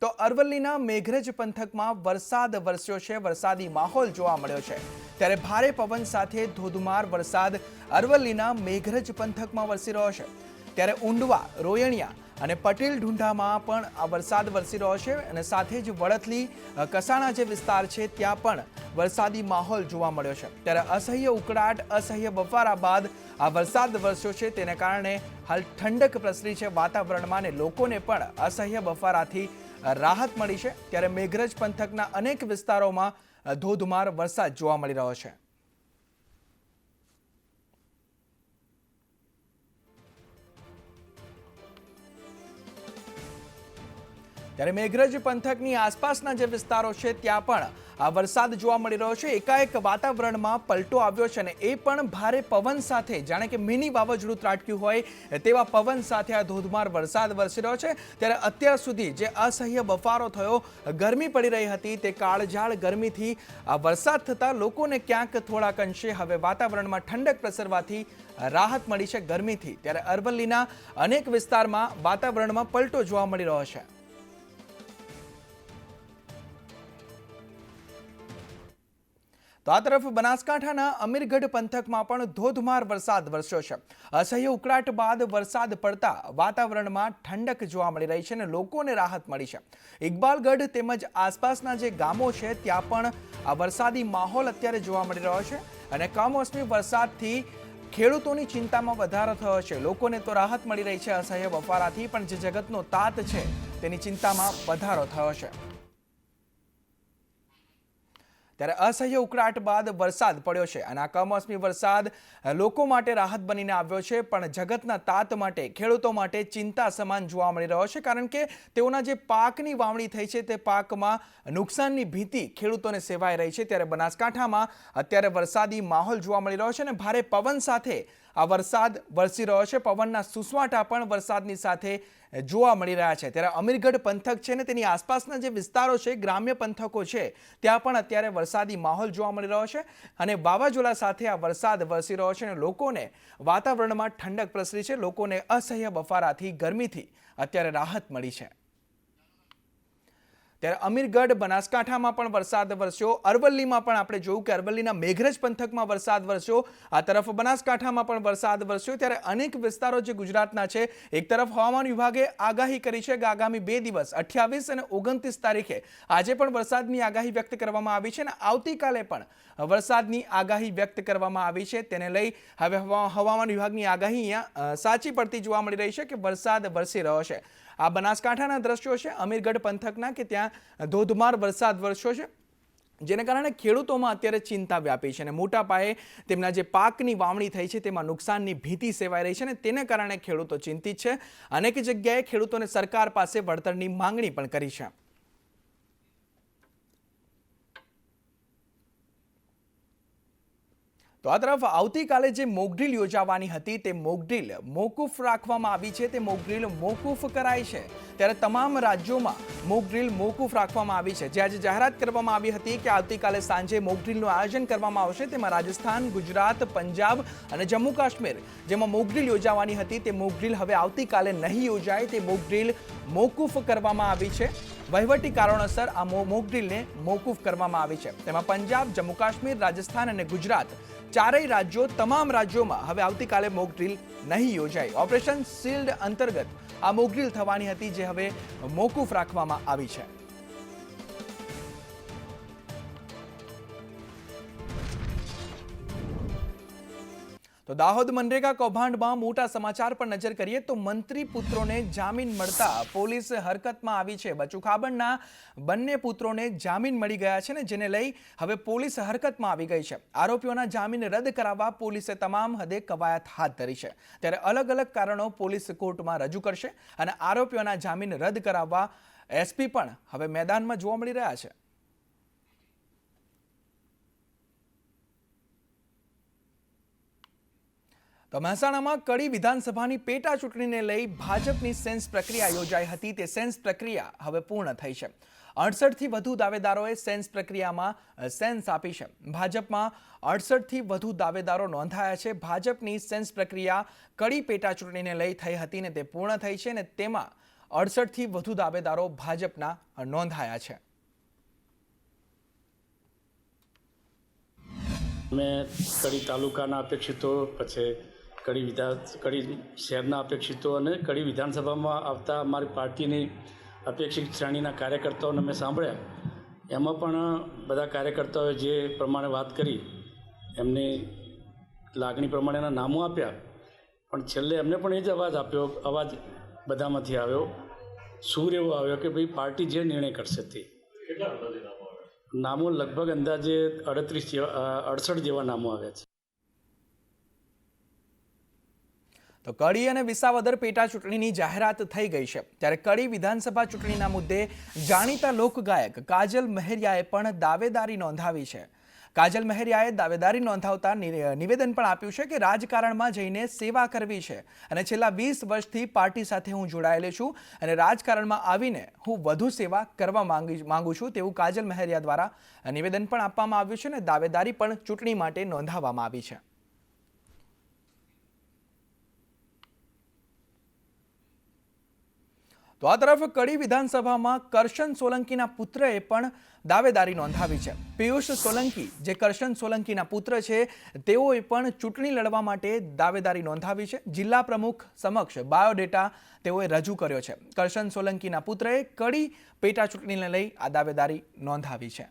તો અરવલ્લીના મેઘરજ પંથકમાં વરસાદ વરસ્યો છે। વરસાદી માહોલ જોવા મળ્યો છે। ત્યારે ભારે પવન સાથે ધોધમાર વરસાદ અરવલ્લીના મેઘરજ પંથકમાં વરસી રહ્યો છે। ત્યારે ઊંડવા, રોયણિયા અને પટેલ ઢુંઢામાં પણ આ વરસાદ વરસી રહ્યો છે અને સાથે જ વડથલી, કસાણા જે વિસ્તાર છે ત્યાં પણ વરસાદી માહોલ જોવા મળ્યો છે। ત્યારે અસહ્ય ઉકળાટ, અસહ્ય બફારા બાદ આ વરસાદ વરસ્યો છે, તેને કારણે હાલ ઠંડક પ્રસરી છે વાતાવરણમાં અને લોકોને પણ અસહ્ય બફારાથી રાહત મળી છે। ત્યારે મેઘરજ પંથકના અનેક વિસ્તારોમાં ધોધમાર વરસાદ જોવા મળી રહ્યો છે। ત્યારે મેઘરજ પંથકની આસપાસના જે વિસ્તારો છે ત્યાં પણ આ વરસાદ જોવા મળી રહ્યો છે। એકાએક વાતાવરણમાં પલટો આવ્યો છે અને એ પણ ભારે પવન સાથે, જાણે કે મિની વાવાઝોડું ત્રાટક્યું હોય તેવા પવન સાથે આ ધોધમાર વરસાદ વરસી રહ્યો છે। ત્યારે અત્યાર સુધી જે અસહ્ય બફારો થયો, ગરમી પડી રહી હતી, તે કાળઝાળ ગરમીથી આ વરસાદ થતાં લોકોને ક્યાંક થોડાક અંશે હવે વાતાવરણમાં ઠંડક પ્રસરવાથી રાહત મળી છે ગરમીથી। ત્યારે અરવલ્લીના અનેક વિસ્તારમાં વાતાવરણમાં પલટો જોવા મળી રહ્યો છે। તો આ તરફ બનાસકાંઠાના અમીરગઢ પંથકમાં પણ ધોધમાર વરસાદ વરસ્યો છે। અસહ્ય ઉકળાટ બાદ વરસાદ પડતા વાતાવરણમાં ઠંડક જોવા મળી રહી છે અને લોકોને રાહત મળી છે। ઇકબાલગઢ તેમજ આસપાસના જે ગામો છે ત્યાં પણ આ વરસાદી માહોલ અત્યારે જોવા મળી રહ્યો છે અને કમોસમી વરસાદથી ખેડૂતોની ચિંતામાં વધારો થયો છે। લોકોને તો રાહત મળી રહી છે અસહ્ય બફારાથી, પણ જે જગતનો તાત છે તેની ચિંતામાં વધારો થયો છે। ત્યારે અસહ્ય ઉકળાટ બાદ વરસાદ પડ્યો છે અને આ કમોસમી વરસાદ લોકો માટે રાહત બનીને આવ્યો છે, પણ જગતના તાત માટે, ખેડૂતો માટે ચિંતા સમાન જોવા મળી રહ્યો છે, કારણ કે તેઓના જે પાકની વાવણી થઈ છે તે પાકમાં નુકસાનની ભીતિ ખેડૂતોને સેવાઈ રહી છે। ત્યારે બનાસકાંઠામાં અત્યારે વરસાદી માહોલ જોવા મળી રહ્યો છે અને ભારે પવન સાથે આ વરસાદ વરસી રહ્યો છે। પવનના સુસવાટા પણ વરસાદની સાથે જોવા મળી રહ્યા છે। ત્યારે અમીરગઢ પંથક છે ને તેની આસપાસના જે વિસ્તારો છે, ગ્રામ્ય પંથકો છે, ત્યાં પણ અત્યારે વરસાદી માહોલ જોવા મળી રહ્યો છે અને વાવાઝોડા સાથે આ વરસાદ વરસી રહ્યો છે અને લોકોને વાતાવરણમાં ઠંડક પ્રસરી છે। લોકોને અસહ્ય બફારાથી, ગરમીથી અત્યારે રાહત મળી છે। ત્યારે અમીરગઢ, બનાસકાંઠામાં પણ વરસાદ વરસ્યો। અરવલ્લીમાં પણ આપણે જોયું કે અરવલ્લીના મેઘરજ પંથકમાં વરસાદ વરસ્યો। આ તરફ બનાસકાંઠામાં પણ વરસાદ વરસ્યો। ત્યારે અનેક વિસ્તારો જે ગુજરાતના છે, એક તરફ હવામાન વિભાગે આગાહી કરી છે કે આગામી 2 દિવસ 28 અને 29 તારીખે આજે પણ વરસાદની આગાહી વ્યક્ત કરવામાં આવી છે અને આવતીકાલે પણ વરસાદની આગાહી વ્યક્ત કરવામાં આવી છે। તેને લઈ હવે હવામાન વિભાગની આગાહી અહીંયા સાચી પડતી જોવા મળી રહી છે કે વરસાદ વરસી રહ્યો છે। આ બનાસકાંઠાના દ્રશ્યો છે અમીરગઢ પંથકના, કે ત્યાં ધોધમાર વરસાદ વરસ્યો છે, જેને કારણે ખેડૂતોમાં અત્યારે ચિંતા વ્યાપી છે અને મોટા પાયે તેમના જે પાકની વાવણી થઈ છે તેમાં નુકસાનની ભીતિ સેવાઈ રહી છે અને તેને કારણે ખેડૂતો ચિંતિત છે। અનેક જગ્યાએ ખેડૂતોને સરકાર પાસે વળતરની માંગણી પણ કરી છે। તો આ તરફ આવતીકાલે જે મોકડ્રીલ યોજાવાની હતી તે મોકડ્રીલ મોકૂફ રાખવામાં આવી છે। તે મોકડ્રીલ મોકૂફ કરાઈ છે। ત્યારે તમામ રાજ્યોમાં મોકડ્રીલ મોકૂફ રાખવામાં આવી છે। જે આજે જાહેરાત કરવામાં આવી હતી કે આવતીકાલે સાંજે મોકડ્રીલનું આયોજન કરવામાં આવશે, તેમાં રાજસ્થાન, ગુજરાત, પંજાબ અને જમ્મુ કાશ્મીર જેમાં મોકડ્રીલ યોજાવાની હતી તે મોકડ્રીલ હવે આવતીકાલે નહીં યોજાય। તે મોકડ્રીલ મોકૂફ કરવામાં આવી છે। વહીવટી કારણોસર આ મોકડ્રીલને મોકૂફ કરવામાં આવી છે। તેમાં પંજાબ, જમ્મુ કાશ્મીર, રાજસ્થાન અને ગુજરાત ચારેય રાજ્યો, તમામ રાજ્યોમાં હવે આવતીકાલે મોકડ્રીલ નહીં યોજાય। ઓપરેશન શિલ્ડ અંતર્ગત આ મોકડ્રીલ થવાની હતી, જે હવે મોકૂફ રાખવામાં આવી છે। તો દાહોદ મનરેગા કૌભાંડમાં મોટા સમાચાર પર નજર કરીએ તો મંત્રી પુત્રોને જામીન મળતા પોલીસ હરકતમાં આવી છે। બચુ ખાબડના બંને પુત્રોને જામીન મળી ગયા છે ને જેને લઈ હવે પોલીસ હરકતમાં આવી ગઈ છે। આરોપીઓના જામીન રદ કરાવવા પોલીસે તમામ હદે કવાયત હાથ ધરી છે। ત્યારે અલગ અલગ કારણો પોલીસ કોર્ટમાં રજૂ કરશે અને આરોપીઓના જામીન રદ કરાવવા એસપી પણ હવે મેદાનમાં જોવા મળી રહ્યા છે। તો મહેસાણામાં કડી વિધાનસભાની પેટા ચૂંટણીને લઈ ભાજપની સેન્સ પ્રક્રિયા યોજાઈ હતી। તે સેન્સ પ્રક્રિયા હવે પૂર્ણ થઈ છે। 68થી વધુ દાવેદારોએ સેન્સ પ્રક્રિયામાં સેન્સ આપી છે। ભાજપમાં 68થી વધુ દાવેદારો નોંધાયા છે। ભાજપની સેન્સ પ્રક્રિયા કડી પેટા ચૂંટણીને લઈ થઈ હતી ને તે પૂર્ણ થઈ છે અને તેમાં 68થી વધુ દાવેદારો ભાજપના નોંધાયા છે. અમે કડી તાલુકાના અપેક્ષિતો, પછી કડી શહેરના અપેક્ષિતો અને કડી વિધાનસભામાં આવતા અમારી પાર્ટીની અપેક્ષિત શ્રેણીના કાર્યકર્તાઓને મેં સાંભળ્યા. એમાં પણ બધા કાર્યકર્તાઓએ જે પ્રમાણે વાત કરી, એમની લાગણી પ્રમાણેના નામો આપ્યા, પણ છેલ્લે એમને પણ એ જ અવાજ બધામાંથી આવ્યો, સૂર એવો આવ્યો કે ભાઈ પાર્ટી જે નિર્ણય કરશે તે. નામો લગભગ અંદાજે 68 જેવા નામો આવ્યા છે. તો કડી અને વિસાવદર પેટા ચૂંટણીની જાહેરાત થઈ ગઈ છે. ત્યારે કડી વિધાનસભા ચૂંટણીના મુદ્દે જાણીતા લોકગાયક કાજલ મહેરિયાએ પણ દાવેદારી નોંધાવી છે. કાજલ મહેરિયાએ દાવેદારી નોંધાવતા નિવેદન પણ આપ્યું છે કે રાજકારણમાં જઈને સેવા કરવી છે અને છેલ્લા 20 વર્ષથી પાર્ટી સાથે હું જોડાયેલી છું અને રાજકારણમાં આવીને હું વધુ સેવા કરવા માંગુ છું તેવું કાજલ મહેરિયા દ્વારા નિવેદન પણ આપવામાં આવ્યું છે અને દાવેદારી પણ ચૂંટણી માટે નોંધાવવામાં આવી છે. તો આ તરફ કડી વિધાનસભામાં કરશન સોલંકીના પુત્રએ પણ દાવેદારી નોંધાવી છે. પિયુષ સોલંકી, જે કરશન સોલંકીના પુત્ર છે, તેઓએ પણ ચૂંટણી લડવા માટે દાવેદારી નોંધાવી છે. જિલ્લા પ્રમુખ સમક્ષ બાયોડેટા તેઓએ રજૂ કર્યો છે. કરશન સોલંકીના પુત્રએ કડી પેટા ચૂંટણીને લઈ આ દાવેદારી નોંધાવી છે.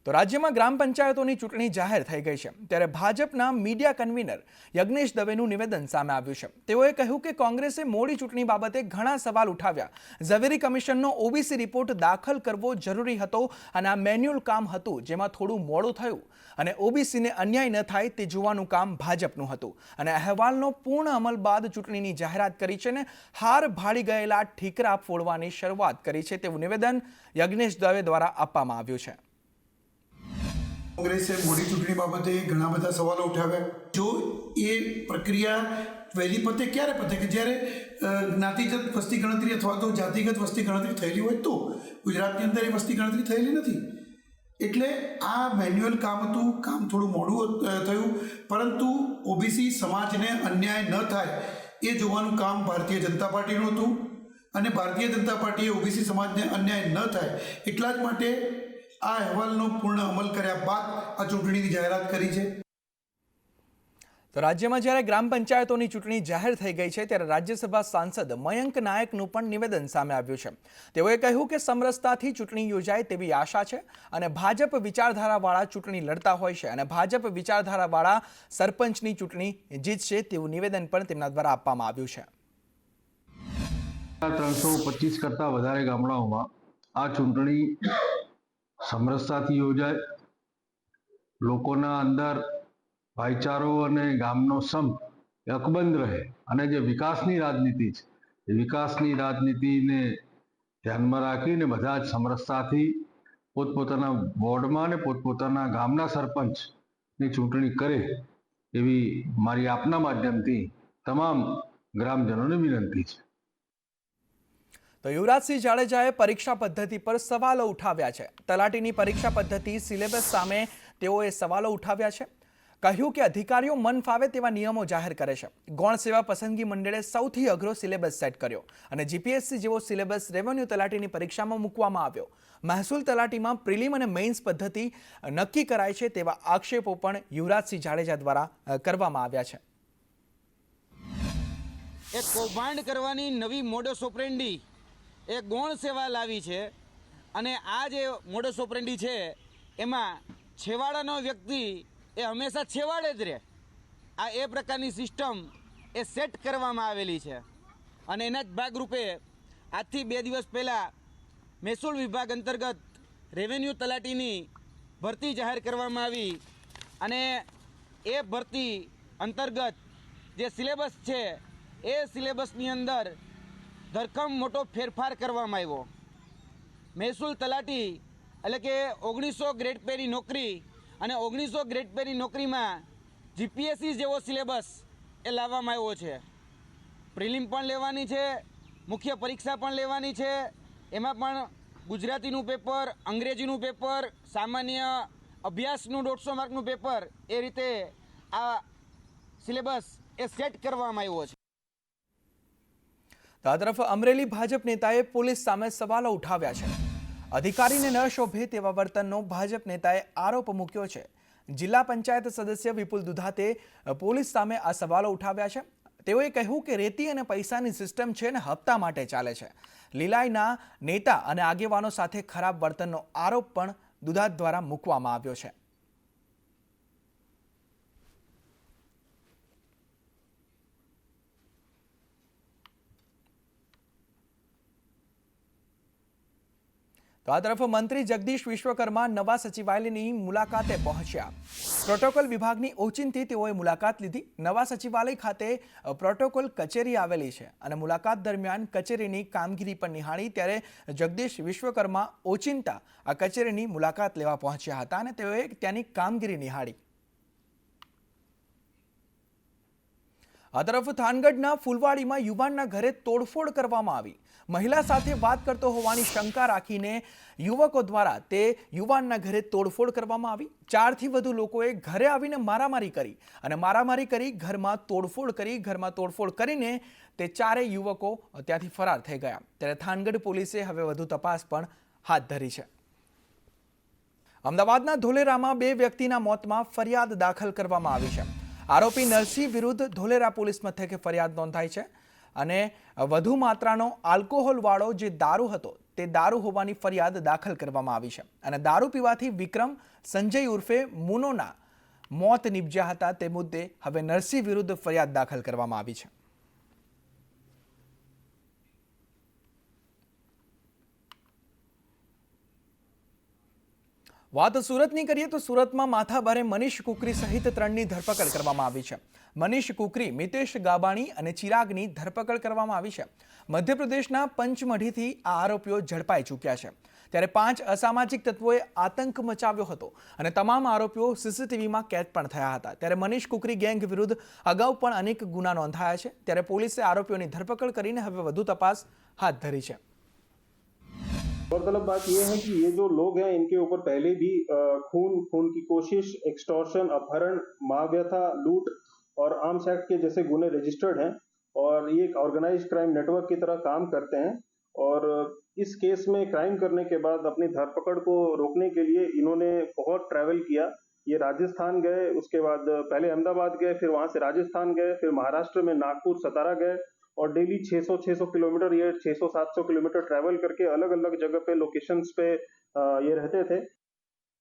તો રાજ્યમાં ગ્રામ પંચાયતોની ચૂંટણી જાહેર થઈ ગઈ છે. ત્યારે ભાજપના મીડિયા કન્વીનર યજ્ઞેશ દવેનું નિવેદન સામે આવ્યું છે. તેઓએ કહ્યું કે કોંગ્રેસે મોડી ચૂંટણી બાબતે ઘણા સવાલ ઉઠાવ્યા. ઝવેરી કમિશનનો ઓબીસી રિપોર્ટ દાખલ કરવો જરૂરી હતો અને આ મેન્યુઅલ કામ હતું જેમાં થોડું મોડું થયું અને ઓબીસીને અન્યાય ન થાય તે જોવાનું કામ ભાજપનું હતું અને અહેવાલનો પૂર્ણ અમલ બાદ ચૂંટણીની જાહેરાત કરી છે અને હાર ભાળી ગયેલા ઠીકરા ફોડવાની શરૂઆત કરી છે તેવું નિવેદન યજ્ઞેશ દવે દ્વારા આપવામાં આવ્યું છે. કોંગ્રેસે મોડી ચૂંટણી બાબતે ઘણા બધા સવાલો ઉઠાવ્યા. જો એ પ્રક્રિયા વહેલી પતે ક્યારે પતે કે જ્યારે જ્ઞાતિગત વસ્તી ગણતરી અથવા તો જાતિગત વસ્તી ગણતરી થયેલી હોય તો. ગુજરાતની અંદર એ વસ્તી ગણતરી થયેલી નથી, એટલે આ મેન્યુઅલ કામ હતું. કામ થોડું મોડું થયું, પરંતુ ઓબીસી સમાજને અન્યાય ન થાય એ જોવાનું કામ ભારતીય જનતા પાર્ટીનું હતું અને ભારતીય જનતા પાર્ટીએ ઓબીસી સમાજને અન્યાય ન થાય એટલા જ માટે આ અહેવાલનો પૂર્ણ અમલ કર્યા બાદ આ ચૂંટણીની જાહેરાત કરી છે. તો રાજ્યમાં જ્યારે ગ્રામ પંચાયતોની ચૂંટણી જાહેર થઈ ગઈ છે ત્યારે રાજ્યસભા સાંસદ મયંક નાયકનું પણ નિવેદન સામે આવ્યું છે. તેઓએ કહ્યું કે સમરસતાથી ચૂંટણી યોજાય તેવી આશા છે અને ભાજપ વિચારધારાવાળા ચૂંટણી લડતા હોય છે અને ભાજપ વિચારધારાવાળા સરપંચની ચૂંટણી જીતશે તેવું નિવેદન પણ તેમના દ્વારા આપવામાં આવ્યું છે. 325 કરતાં વધારે ગામડાઓમાં આ ચૂંટણી સમરસતાથી યોજાય, લોકોના અંદર ભાઈચારો અને ગામનો સંપ અકબંધ રહે અને જે વિકાસની રાજનીતિ છે એ વિકાસની રાજનીતિને ધ્યાનમાં રાખીને બધા જ સમરસતાથી પોતપોતાના વોર્ડમાં અને પોતપોતાના ગામના સરપંચની ચૂંટણી કરે એવી મારી આપના માધ્યમથી તમામ ગ્રામજનોને વિનંતી છે. તો યુવરાજસિંહ જાડેજાએ પરીક્ષા પદ્ધતિ પર સવાલો ઉઠાવ્યા છે. તલાટીની પરીક્ષા પદ્ધતિ સિલેબસ સામે તેઓએ સવાલો ઉઠાવ્યા છે. કહ્યું કે અધિકારીઓ મન ફાવે તેવા નિયમો જાહેર કરે છે. ગૌણ સેવા પસંદગી મંડળે સૌથી અઘરો સિલેબસ સેટ કર્યો અને જીપીએસસી જેવો સિલેબસ રેવન્યુ તલાટીની પરીક્ષામાં મૂકવામાં આવ્યો. મહેસૂલ તલાટીમાં પ્રિલિમ અને મેઇન્સ પદ્ધતિ નક્કી કરાય છે તેવા આક્ષેપો પણ યુવરાજસિંહ જાડેજા દ્વારા કરવામાં આવ્યા છે. એક કૌભાંડ કરવાની નવી મોડસ ઓપરેન્ડી એ ગૌણ સેવા લાવી છે અને આ જે મોડસ ઓપરેન્ડી છે એમાં છેવાડાનો વ્યક્તિ એ હંમેશા છેવાડે જ રહે. આ એ પ્રકારની સિસ્ટમ એ સેટ કરવામાં આવેલી છે અને એના જ ભાગરૂપે આજથી 2 દિવસ પહેલાં મહેસૂલ વિભાગ અંતર્ગત રેવન્યુ તલાટીની ભરતી જાહેર કરવામાં આવી અને એ ભરતી અંતર્ગત જે સિલેબસ છે એ સિલેબસની અંદર ધરખમ મોટો ફેરફાર કરવામાં આવ્યો. મહેસૂલ તલાટી એટલે કે 1900 ગ્રેડ પેની નોકરી અને 1900 ગ્રેડ પેની નોકરીમાં જીપીએસસી જેવો સિલેબસ એ લાવવામાં આવ્યો છે. પ્રિલિમ પણ લેવાની છે, મુખ્ય પરીક્ષા પણ લેવાની છે. એમાં પણ ગુજરાતીનું પેપર, અંગ્રેજીનું પેપર, સામાન્ય અભ્યાસનું 150 માર્કનું પેપર, એ રીતે આ સિલેબસ એ સેટ કરવામાં આવ્યો છે. તો આ તરફ અમરેલી ભાજપ નેતાએ પોલીસ સામે સવાલો ઉઠાવ્યા છે. અધિકારીને ન શોભે તેવા વર્તનનો ભાજપ નેતાએ આરોપ મૂક્યો છે. જિલ્લા પંચાયત સદસ્ય વિપુલ દુધાતે પોલીસ સામે આ સવાલો ઉઠાવ્યા છે. તેઓએ કહ્યું કે રેતી અને પૈસાની સિસ્ટમ છે ને હપ્તા માટે ચાલે છે. લીલાઈના નેતા અને આગેવાનો સાથે ખરાબ વર્તનનો આરોપ પણ દુધાત દ્વારા મૂકવામાં આવ્યો છે. તો આ તરફ મંત્રી જગદીશ વિશ્વકર્મા નવા સચિવાલયની મુલાકાતે પહોંચ્યા. પ્રોટોકોલ વિભાગની ઓચિંતી તેઓએ મુલાકાત લીધી. નવા સચિવાલય ખાતે પ્રોટોકોલ કચેરી આવેલી છે અને મુલાકાત દરમિયાન કચેરીની કામગીરી પણ નિહાળી. ત્યારે જગદીશ વિશ્વકર્મા ઓચિંતા આ કચેરીની મુલાકાત લેવા પહોંચ્યા હતા અને તેઓએ ત્યાંની કામગીરી નિહાળી. આ તરફ થાનગઢના ફૂલવાડીમાં યુવાનના ઘરે તોડફોડ કરવામાં આવી. મહિલા સાથે વાત કરતો હોવાની શંકા રાખીને યુવકો દ્વારા તે યુવાનના ઘરે તોડફોડ કરવામાં આવી. 4થી વધુ લોકોએ ઘરે આવીને મારામારી કરી અને મારામારી કરી ઘરમાં તોડફોડ કરીને તે 4 યુવકો ત્યાંથી ફરાર થઈ ગયા. ત્યારે થાનગઢ પોલીસે હવે વધુ તપાસ પણ હાથ ધરી છે. અમદાવાદના ધોલેરામાં 2 વ્યક્તિના મોતમાં ફરિયાદ દાખલ કરવામાં આવી છે. આરોપી નરસિંહ વિરુદ્ધ ધોલેરા પોલીસ મથકે ફરિયાદ નોંધાઈ છે અને વધુ માત્રાનો આલ્કોહોલવાળો જે દારૂ હતો તે દારૂ હોવાની ફરિયાદ દાખલ કરવામાં આવી છે અને દારૂ પીવાથી વિક્રમ સંજય ઉર્ફે મુનોના મોત નિપજ્યા હતા. તે મુદ્દે હવે નરસિંહ વિરુદ્ધ ફરિયાદ દાખલ કરવામાં આવી છે. વાત સુરતની કરીએ તો સુરતમાં માથાભારે મનીષ કુકરી સહિત 3ની ધરપકડ કરવામાં આવી છે. મનીષ કુકરી, મિતેશ ગાબાણી અને ચિરાગની ધરપકડ કરવામાં આવી છે. મધ્યપ્રદેશના પંચમઢીથી આ આરોપીઓ ઝડપાઈ ચૂક્યા છે. ત્યારે 5 અસામાજિક તત્વોએ આતંક મચાવ્યો હતો અને તમામ આરોપીઓ સીસીટીવીમાં કેદ પણ થયા હતા. ત્યારે મનીષ કુકરી ગેંગ વિરુદ્ધ અગાઉ પણ અનેક ગુના નોંધાયા છે. ત્યારે પોલીસે આરોપીઓની ધરપકડ કરીને હવે વધુ તપાસ હાથ ધરી છે. गौरतलब बात यह है कि ये जो लोग हैं इनके ऊपर पहले भी खून की कोशिश, एक्सटॉर्शन, अपहरण, महाव्यथा, लूट और आर्म्स एक्ट के जैसे गुने रजिस्टर्ड हैं और ये एक ऑर्गेनाइज्ड क्राइम नेटवर्क की तरह काम करते हैं. और इस केस में क्राइम करने के बाद अपनी धरपकड़ को रोकने के लिए इन्होंने बहुत ट्रैवल किया. ये राजस्थान गए, उसके बाद पहले अहमदाबाद गए, फिर वहां से राजस्थान गए, फिर महाराष्ट्र में नागपुर, सतारा गए और डेली 600 किलोमीटर ये 600-700 किलोमीटर ट्रैवल करके अलग अलग जगह पे लोकेशंस पे ये रहते थे.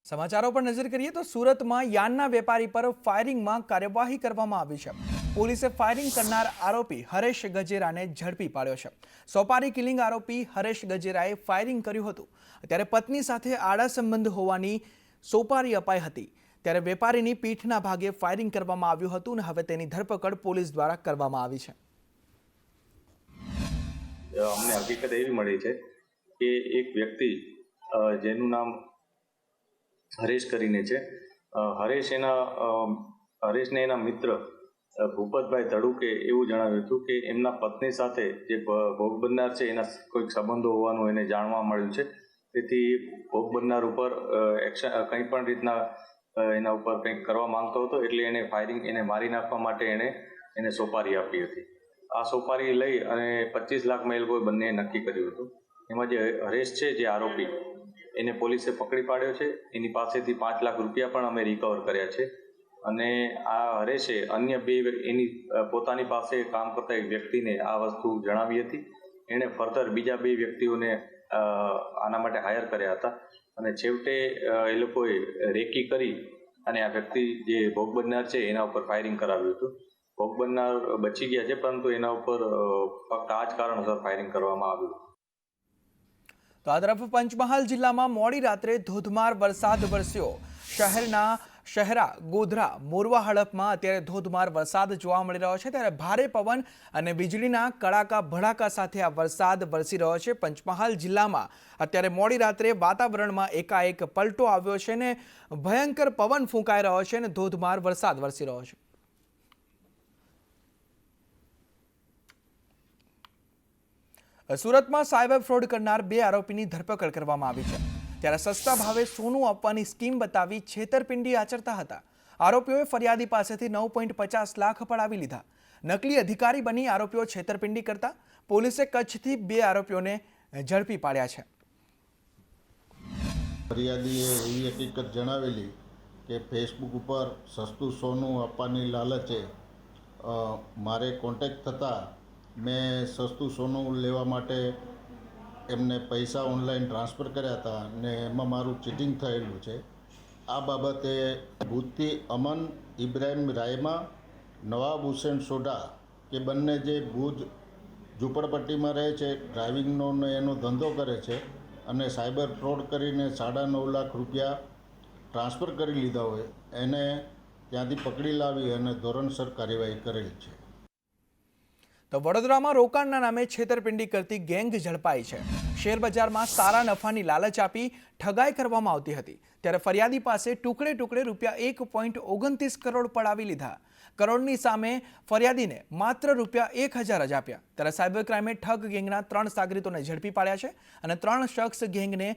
સમાચારો પર નજર કરીએ તો સુરતમાં યાનના વેપારી પર ફાયરિંગમાં કાર્યવાહી કરવામાં આવી છે. પોલીસે ફાયરિંગ કરનાર આરોપી હરેશ ગજેરાને ઝડપી પાડ્યો છે. સોપારી કિલિંગ આરોપી હરેશ ગજેરાએ ફાયરિંગ કર્યું હતું. ત્યારે પત્ની સાથે આડા સંબંધ હોવાની સોપારી અપાઈ હતી. ત્યારે વેપારીની પીઠના ભાગે ફાયરિંગ કરવામાં આવ્યું હતું અને હવે તેની ધરપકડ પોલીસ દ્વારા કરવામાં આવી છે. અમને હકીકત એવી મળી છે કે એક વ્યક્તિ જેનું નામ હરેશ કરીને છે, હરેશને એના મિત્ર ભૂપતભાઈ ધડુકે એવું જણાવ્યું હતું કે એમના પત્ની સાથે જે ભોગ બનનાર છે એના કોઈક સંબંધો હોવાનું એને જાણવા મળ્યું છે. તેથી ભોગ બનનાર ઉપર એક્શન કંઈ પણ રીતના એના ઉપર કંઈક કરવા માંગતો હતો એટલે એને મારી નાખવા માટે એને સોપારી આપી હતી. આ સોપારી લઈ અને 25 લાખમાં એ લોકોએ બંને નક્કી કર્યું હતું. એમાં જે હરેશ છે જે આરોપી એને પોલીસે પકડી પાડ્યો છે. એની પાસેથી 5 લાખ રૂપિયા પણ અમે રિકવર કર્યા છે અને આ હરેશે અન્ય 2 એની પોતાની પાસે કામ કરતા એક વ્યક્તિને આ વસ્તુ જણાવી હતી. એણે ફર્ધર બીજા 2 વ્યક્તિઓને આના માટે હાયર કર્યા હતા અને છેવટે એ લોકોએ રેકી કરી અને આ વ્યક્તિ જે ભોગ બનનાર છે એના ઉપર ફાયરિંગ કરાવ્યું હતું. ભોગ બનનાર બચી ગયા છે પરંતુ એના ઉપર ફક્ત આ જ કારણોસર ફાયરિંગ કરવામાં આવ્યું. તો આ તરફ પંચમહાલ જિલ્લામાં મોડી રાત્રે ધોધમાર વરસાદ વરસ્યો. શહેરા, ગોધરા, મોરવા હડપમાં અત્યારે ધોધમાર વરસાદ જોવા મળી રહ્યો છે. ત્યારે ભારે પવન અને વીજળીના કડાકા ભડાકા સાથે આ વરસાદ વરસી રહ્યો છે. પંચમહાલ જિલ્લામાં અત્યારે મોડી રાત્રે વાતાવરણમાં એકાએક પલટો આવ્યો છે અને ભયંકર પવન ફૂંકાઈ રહ્યો છે અને ધોધમાર વરસાદ વરસી રહ્યો છે. સુરતમાં સાયબર ફ્રોડ કરનાર 2 આરોપીની ધરપકડ કરવામાં આવી છે. ત્યારે સસ્તા ભાવે સોનું આપવાની સ્કીમ બતાવી છેતરપિંડી આચરતા હતા. આરોપીઓએ ફરિયાદી પાસેથી 9.50 લાખ પડાવી લીધા. નકલી અધિકારી બની આરોપીઓ છેતરપિંડી કરતા પોલીસે કચ્છથી 2 આરોપીઓને ઝડપી પાડ્યા છે. ફરિયાદીએ એવી હકીકત જણાવેલી કે ફેસબુક ઉપર સસ્તું સોનું આપવાની લાલચે મારે કોન્ટેક્ટ થતાં મેં સસ્તું સોનું લેવા માટે એમને પૈસા ઓનલાઈન ટ્રાન્સફર કર્યા હતા અને એમાં મારું ચીટિંગ થયેલું છે. આ બાબતે ભૂતથી અમન ઇબ્રાહિમ રાયમા, નવાબ હુસેન સોઢા કે બંને જે ભુજ ઝૂંપડપટ્ટીમાં રહે છે, ડ્રાઇવિંગનો ને એનો ધંધો કરે છે અને સાયબર ફ્રોડ કરીને 9.5 લાખ રૂપિયા ટ્રાન્સફર કરી લીધા હોય એને ત્યાંથી પકડી લાવી અને ધોરણસર કાર્યવાહી કરેલ છે. તો વડોદરામાં રોકાણના નામે છેતરપિંડી કરતી ગેંગ ઝડપાઈ છે. શેરબજારમાં સારા નફાની લાલચ આપી ઠગાઈ કરવામાં આવતી હતી, ત્યારે ફરિયાદી પાસે ટુકડે ટુકડે રૂપિયા 1.29 કરોડ પડાવી લીધા. કરોડની સામે ફરિયાદીને માત્ર રૂપિયા 1,000 જ આપ્યા. ત્યારે સાયબર ક્રાઇમે ઠગ ગેંગના 3 સાગરીતોને ઝડપી પાડ્યા છે અને 3 શખ્સ ગેંગને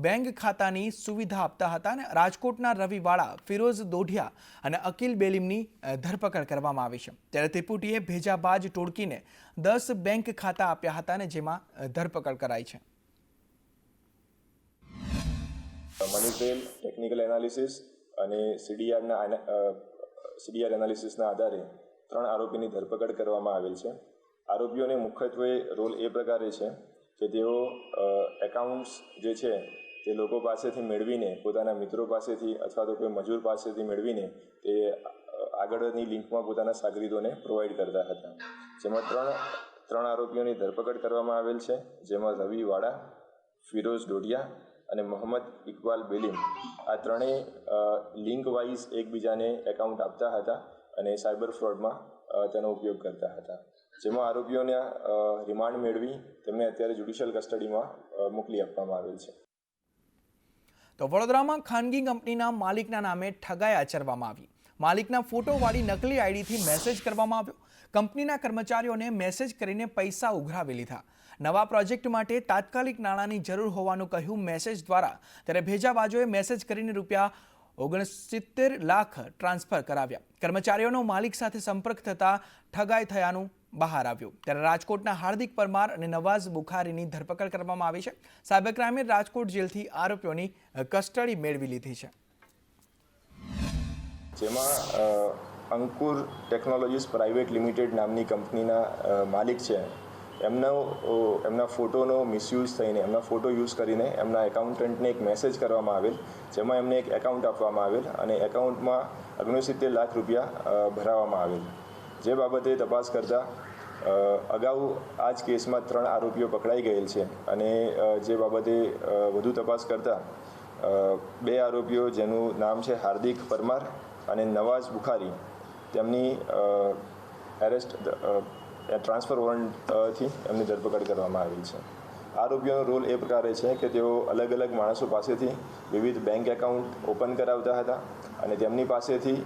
બેંક ખાતાની સુવિધા આપતા હતા. અને રાજકોટના રવિવાળા, ફિરોઝ દોઢિયા અને અકિલ બેલીમની ધરપકડ કરવામાં આવી છે. ત્યારે ત્રિપુટીએ ભેજાબાજ ટોળકીને 10 બેંક ખાતા આપ્યા હતા અને જેમાં ધરપકડ કરાઈ છે. મની ટ્રેલ, ટેકનિકલ એનાલિસિસ અને સીડીઆર એનાલિસિસના આધારે 3 આરોપીની ધરપકડ કરવામાં આવેલ છે. આરોપીઓને મુખ્યત્વે રોલ એ પ્રકારે છે કે તેઓ એકાઉન્ટ્સ જે છે તે લોકો પાસેથી મેળવીને, પોતાના મિત્રો પાસેથી અથવા તો કોઈ મજૂર પાસેથી મેળવીને તે આગળની લિંકમાં પોતાના સાગરીતોને પ્રોવાઈડ કરતા હતા. જેમાં 3 આરોપીઓની ધરપકડ કરવામાં આવેલ છે, જેમાં રવિ વાડા, ફિરોઝ ડોડિયા અને મોહમ્મદ ઇકબાલ બેલીમ આ ત્રણેય લિંક વાઇઝ એકબીજાને એકાઉન્ટ આપતા હતા અને સાયબર ફ્રોડમાં તેનો ઉપયોગ કરતા હતા. જેમાં આરોપીઓને રિમાન્ડ મેળવી તેમને અત્યારે જ્યુડિશિયલ કસ્ટડીમાં મોકલી આપવામાં આવેલ છે. તો વડોદરામાં ખાનગી કંપનીના માલિકના નામે ઠગાઈ આચરવામાં આવી. માલિકના ફોટોવાળી નકલી આઈડીથી મેસેજ કરવામાં આવ્યો. કંપનીના કર્મચારીઓને મેસેજ કરીને પૈસા ઉઘરાવી લીધા. નવા પ્રોજેક્ટ માટે તાત્કાલિક નાણાંની જરૂર હોવાનું કહ્યું મેસેજ દ્વારા. ત્યારે ભેજાબાજોએ મેસેજ કરીને રૂપિયા 69 લાખ ટ્રાન્સફર કરાવ્યા. કર્મચારીઓનો માલિક સાથે સંપર્ક થતાં ઠગાઈ થયાનું બહાર આવ્યું. ત્યારે રાજકોટના હાર્દિક પરમાર અને નવાઝ બુખારીની ધરપકડ કરવામાં આવી છે. સાયબર ક્રાઇમે રાજકોટ જેલથી આરોપીઓની કસ્ટડી મેળવી લીધી છે. જેમાં અંકુર ટેકનોલોજીસ પ્રાઇવેટ લિમિટેડ નામની કંપનીના માલિક છે, એમના ફોટોનો મિસયુઝ થઈને, એમના ફોટો યુઝ કરીને એમના એકાઉન્ટન્ટને એક મેસેજ કરવામાં આવેલ, જેમાં એમને એક એકાઉન્ટ આપવામાં આવેલ અને એકાઉન્ટમાં 69 લાખ રૂપિયા ભરાવવામાં આવેલ. જે બાબતે તપાસ કરતાં અગાઉ આ જ કેસમાં 3 આરોપીઓ પકડાઈ ગયેલ છે અને જે બાબતે વધુ તપાસ કરતાં 2 આરોપીઓ જેનું નામ છે હાર્દિક પરમાર અને નવાઝ બુખારી, તેમની એરેસ્ટ ટ્રાન્સફર વોરંટથી એમની ધરપકડ કરવામાં આવેલ છે. આરોપીઓનો રોલ એ પ્રકારે છે કે તેઓ અલગ અલગ માણસો પાસેથી વિવિધ બેંક એકાઉન્ટ ઓપન કરાવતા હતા અને તેમની પાસેથી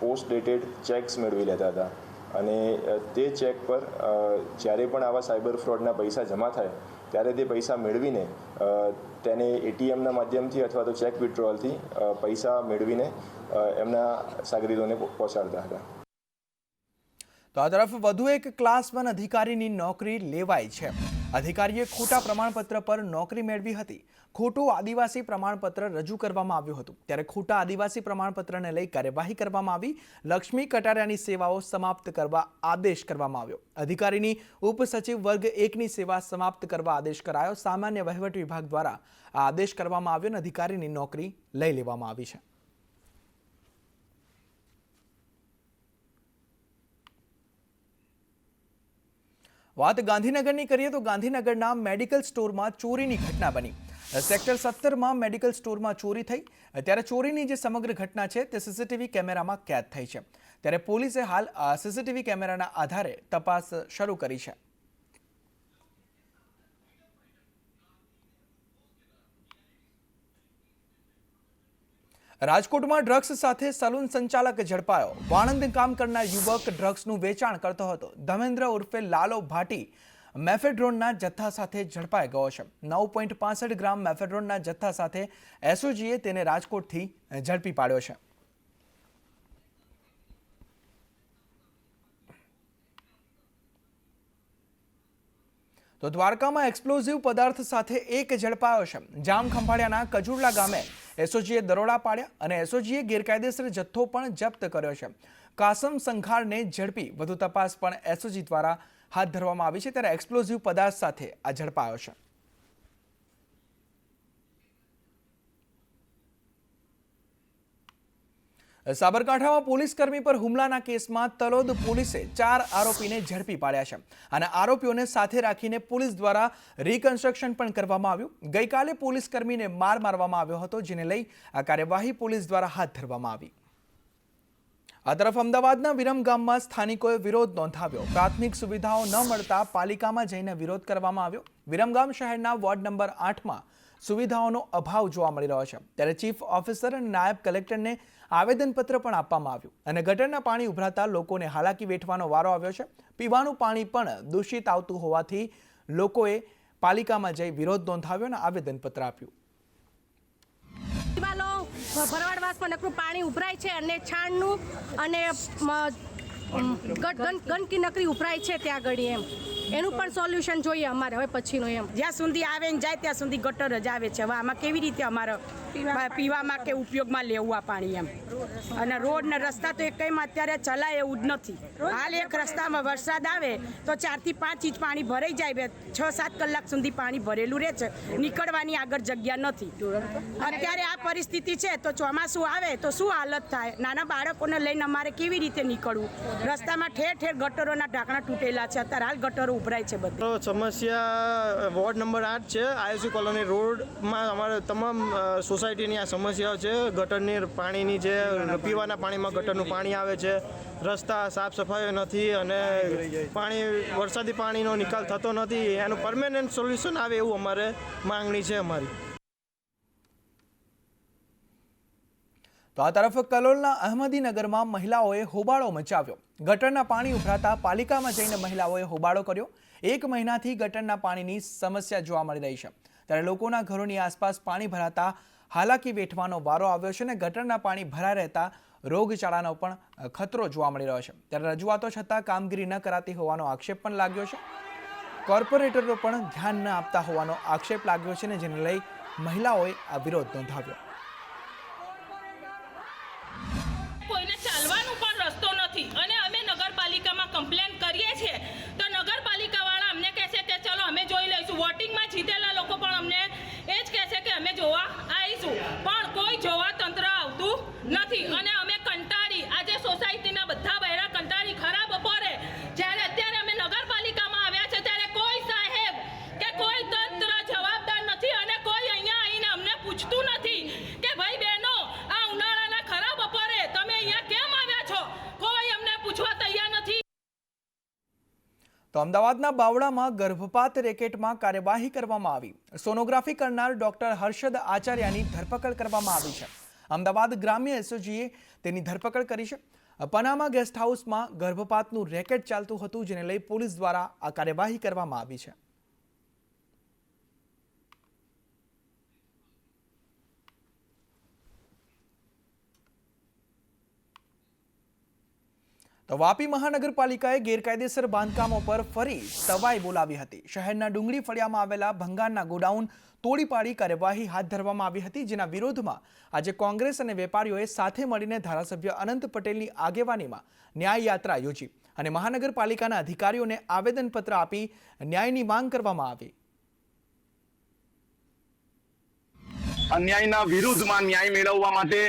પોસ્ટ ડેટેડ ચેક્સ મેળવી લેતા હતા અને તે ચેક પર જ્યારે પણ આવા સાયબર ફ્રોડના પૈસા જમા થાય ત્યારે તે પૈસા મેળવીને તેને એટીએમના માધ્યમથી અથવા તો ચેક વિથડ્રોઅલથી પૈસા મેળવીને એમના સાગરીતોને પહોંચાડતા હતા. તો આ તરફ વધુ એક ક્લાસ 1 અધિકારીની નોકરી લેવાઈ છે. અધિકારીએ ખોટા પ્રમાણપત્ર પર નોકરી મેળવી હતી. ખોટું આદિવાસી પ્રમાણપત્ર રજૂ કરવામાં આવ્યું હતું. ત્યારે ખોટા આદિવાસી પ્રમાણપત્રને લઈ કાર્યવાહી કરવામાં આવી. લક્ષ્મી કટારિયાની સેવાઓ સમાપ્ત કરવા આદેશ કરવામાં આવ્યો. અધિકારીની ઉપસચિવ વર્ગ 1ની સેવા સમાપ્ત કરવા આદેશ કરાયો. સામાન્ય વહીવટ વિભાગ દ્વારા આ આદેશ કરવામાં આવ્યો અને અધિકારીની નોકરી લઈ લેવામાં આવી છે. વાત ગાંધીનગરની કરીએ તો ગાંધીનગરના મેડિકલ સ્ટોરમાં ચોરીની ઘટના બની. સેક્ટર 17માં મેડિકલ સ્ટોરમાં ચોરી થઈ. ત્યારે ચોરીની જે સમગ્ર ઘટના છે તે સીસીટીવી કેમેરામાં કેદ થઈ છે. ત્યારે પોલીસે હાલ સીસીટીવી કેમેરાના આધારે તપાસ શરૂ કરી છે. રાજકોટમાં ડ્રગ્સ સાથે સલૂન સંચાલક ઝડપાયો. વાણંદ કામ કરનાર યુવક ડ્રગ્સનું વેચાણ કરતો હતો. ધર્મેન્દ્ર ઉર્ફે લાલો ભાટી મેફેડ્રોનના જથ્થા સાથે ઝડપાઈ ગયો છે. 9.65 ગ્રામ મેફેડ્રોનના જથ્થા સાથે એસઓજીએ તેને રાજકોટથી ઝડપી પાડ્યો છે. તો દ્વારકામાં એક્સપ્લોઝિવ પદાર્થ સાથે એક ઝડપાયો છે. જામ ખંભાળિયાના કજુરલા ગામે એસઓજીએ દરોડા પાડ્યા અને એસઓજીએ ગેરકાયદેસર જથ્થો પણ જપ્ત કર્યો છે. કાસમ સંઘારને ઝડપી વધુ તપાસ પણ એસઓજી દ્વારા હાથ ધરવામાં આવી છે. ત્યારે એક્સપ્લોઝિવ પદાર્થ સાથે આ ઝડપાયો છે. સાબરકાંઠામાં પોલીસકર્મી પર હુમલાના કેસમાં તલોદ પોલીસે 4 આરોપીને ઝડપી પાડ્યા છે અને આરોપીઓને સાથે રાખીને પોલીસ દ્વારા રિકન્સ્ટ્રક્શન પણ કરવામાં આવ્યું. ગઈકાલે પોલીસકર્મીને માર મારવામાં આવ્યો હતો, જેને લઈ આ કાર્યવાહી પોલીસ દ્વારા હાથ ધરવામાં આવી. આ તરફ અમદાવાદના વિરમગામમાં સ્થાનિકોએ વિરોધ નોંધાવ્યો. પ્રાથમિક સુવિધાઓ ન મળતા પાલિકામાં જઈને વિરોધ કરવામાં આવ્યો. વિરમગામ શહેરના વોર્ડ નંબર 8માં સુવિધાઓનો અભાવ જોવા મળી રહ્યો છે. ત્યારે ચીફ ઓફિસર અને નાયબ કલેક્ટરને આવેદનપત્ર પણ આપવામાં આવ્યું અને ગટરના પાણી ઉભરાતા લોકોને હાલાકી વેઠવાનો વારો આવ્યો છે. પીવાનું પાણી પણ દૂષિત આવતું હોવાથી લોકોએ પાલિકામાં જઈ વિરોધ નોંધાવ્યો અને આવેદનપત્ર આપ્યું. ભરવાડવાસમાં નકરું પાણી ઉભરાય છે અને છાણનું અને ગંદકી નકરી ઉભરાય છે ત્યાં આગળ. એનું પણ સોલ્યુશન જોઈએ અમારે હવે પછીનું. જ્યાં સુધી આવે ને જાય ત્યાં સુધી ગટર જ આવે છે. હવે આમાં કેવી રીતે અમારે પીવામાં કે ઉપયોગમાં લેવું આ પાણી એમ. અને રોડ ને રસ્તા તો એકમાં અત્યારે ચલાય એવું જ નથી. હાલ એક રસ્તામાં વરસાદ આવે તો 4 થી 5 ઇંચ પાણી ભરાઈ જાય. 6-7 કલાક સુધી પાણી ભરેલું રહે છે. નીકળવાની આગળ જગ્યા નથી. અત્યારે આ પરિસ્થિતિ છે તો ચોમાસું આવે તો શું હાલત થાય. નાના બાળકોને લઈને અમારે કેવી રીતે નીકળવું. રસ્તામાં ઠેર ઠેર ગટરોના ઢાંકણા તૂટેલા છે. અત્યારે હાલ ગટરો ઉભરાય છે બધી. સમસ્યા વોર્ડ નંબર 8 છે. આઈસી કોલોની રોડમાં અમારે તમામ સોસાયટીની આ સમસ્યાઓ છે. ગટરની પાણીની છે, પીવાના પાણીમાં ગટરનું પાણી આવે છે, રસ્તા સાફ સફાઈ નથી અને વરસાદી પાણીનો નિકાલ થતો નથી. એનું પરમેનન્ટ સોલ્યુશન આવે એવું અમારે માંગણી છે અમારી. તો આ તરફ કલોલના અહમદીનગરમાં મહિલાઓએ હોબાળો મચાવ્યો. ગટરના પાણી ઉભરાતા પાલિકામાં જઈને મહિલાઓએ હોબાળો કર્યો. 1 મહિનાથી ગટરના પાણીની સમસ્યા જોવા મળી રહી છે. ત્યારે લોકોના ઘરોની આસપાસ પાણી ભરાતા હાલાકી વેઠવાનો વારો આવ્યો છે અને ગટરના પાણી ભરાઈ રહેતા રોગચાળાનો પણ ખતરો જોવા મળી રહ્યો છે. ત્યારે રજૂઆતો છતાં કામગીરી ન કરાતી હોવાનો આક્ષેપ પણ લાગ્યો છે. કોર્પોરેટરો પણ ધ્યાન ન આપતા હોવાનો આક્ષેપ લાગ્યો છે, ને જેને લઈ મહિલાઓએ આ વિરોધ નોંધાવ્યો. કોઈને ચાલવાનું પણ રસ્તો નથી અને અમે નગરપાલિકામાં કમ્પ્લેન કરીએ છીએ તો નગરપાલિકાવાળા અમને કહે છે કે ચલો અમે જોઈ લઈશું. વોટિંગમાં જીતેલા લોકો પણ અમને એ જ કહે છે કે અમે જોવા આવીશું, પણ કોઈ જોવા તંત્ર આવતું નથી. અને અમે કંટાળી આજે સોસાયટીના બધા બહેરા કંટાળી ખરાબ બપોરે જ્યારે અત્યારે અમે નગરપાલિકામાં આવ્યા છે ત્યારે કોઈ સાહેબ કે કોઈ તંત્ર જવાબદાર નથી અને કોઈ અહીંયા આવીને અમને પૂછતું નથી કે ભાઈ બહેનો આ ઉનાળાના ખરાબ બપોરે તમે અહીંયા કેમ આવ્યા છો. કોઈ અમને પૂછવા તૈયાર નથી. તો અમદાવાદના બાવળામાં ગર્ભપાત રેકેટમાં કાર્યવાહી કરવામાં આવી. સોનોગ્રાફી કરનાર ડોક્ટર હર્ષદ આચાર્યની ધરપકડ કરવામાં આવી છે. અમદાવાદ ગ્રામ્ય એસઓજીએ તેની ધરપકડ કરી છે. પનામા ગેસ્ટ હાઉસમાં ગર્ભપાતનું રેકેટ ચાલતું હતું, જેને લઈ પોલીસ દ્વારા આ કાર્યવાહી કરવામાં આવી છે. તો વાપી મહાનગરપાલિકાએ ગેરકાયદેસર બાંધકામો પર ફરી તવાઈ બોલાવી હતી. શહેરના ડુંગળી ફળિયામાં આવેલા ભંગારના ગોડાઉન તોડી પાડી કાર્યવાહી હાથ ધરવામાં આવી હતી, જેના વિરોધમાં આજે કોંગ્રેસ અને વેપારીઓએ સાથે મળીને ધારાસભ્ય અનંત પટેલની આગેવાનીમાં ન્યાય યાત્રા યોજી અને મહાનગરપાલિકાના અધિકારીઓને આવેદનપત્ર આપી ન્યાયની માંગ કરવામાં આવી. અન્યાયના વિરુદ્ધમાં ન્યાય મેળવવા માટે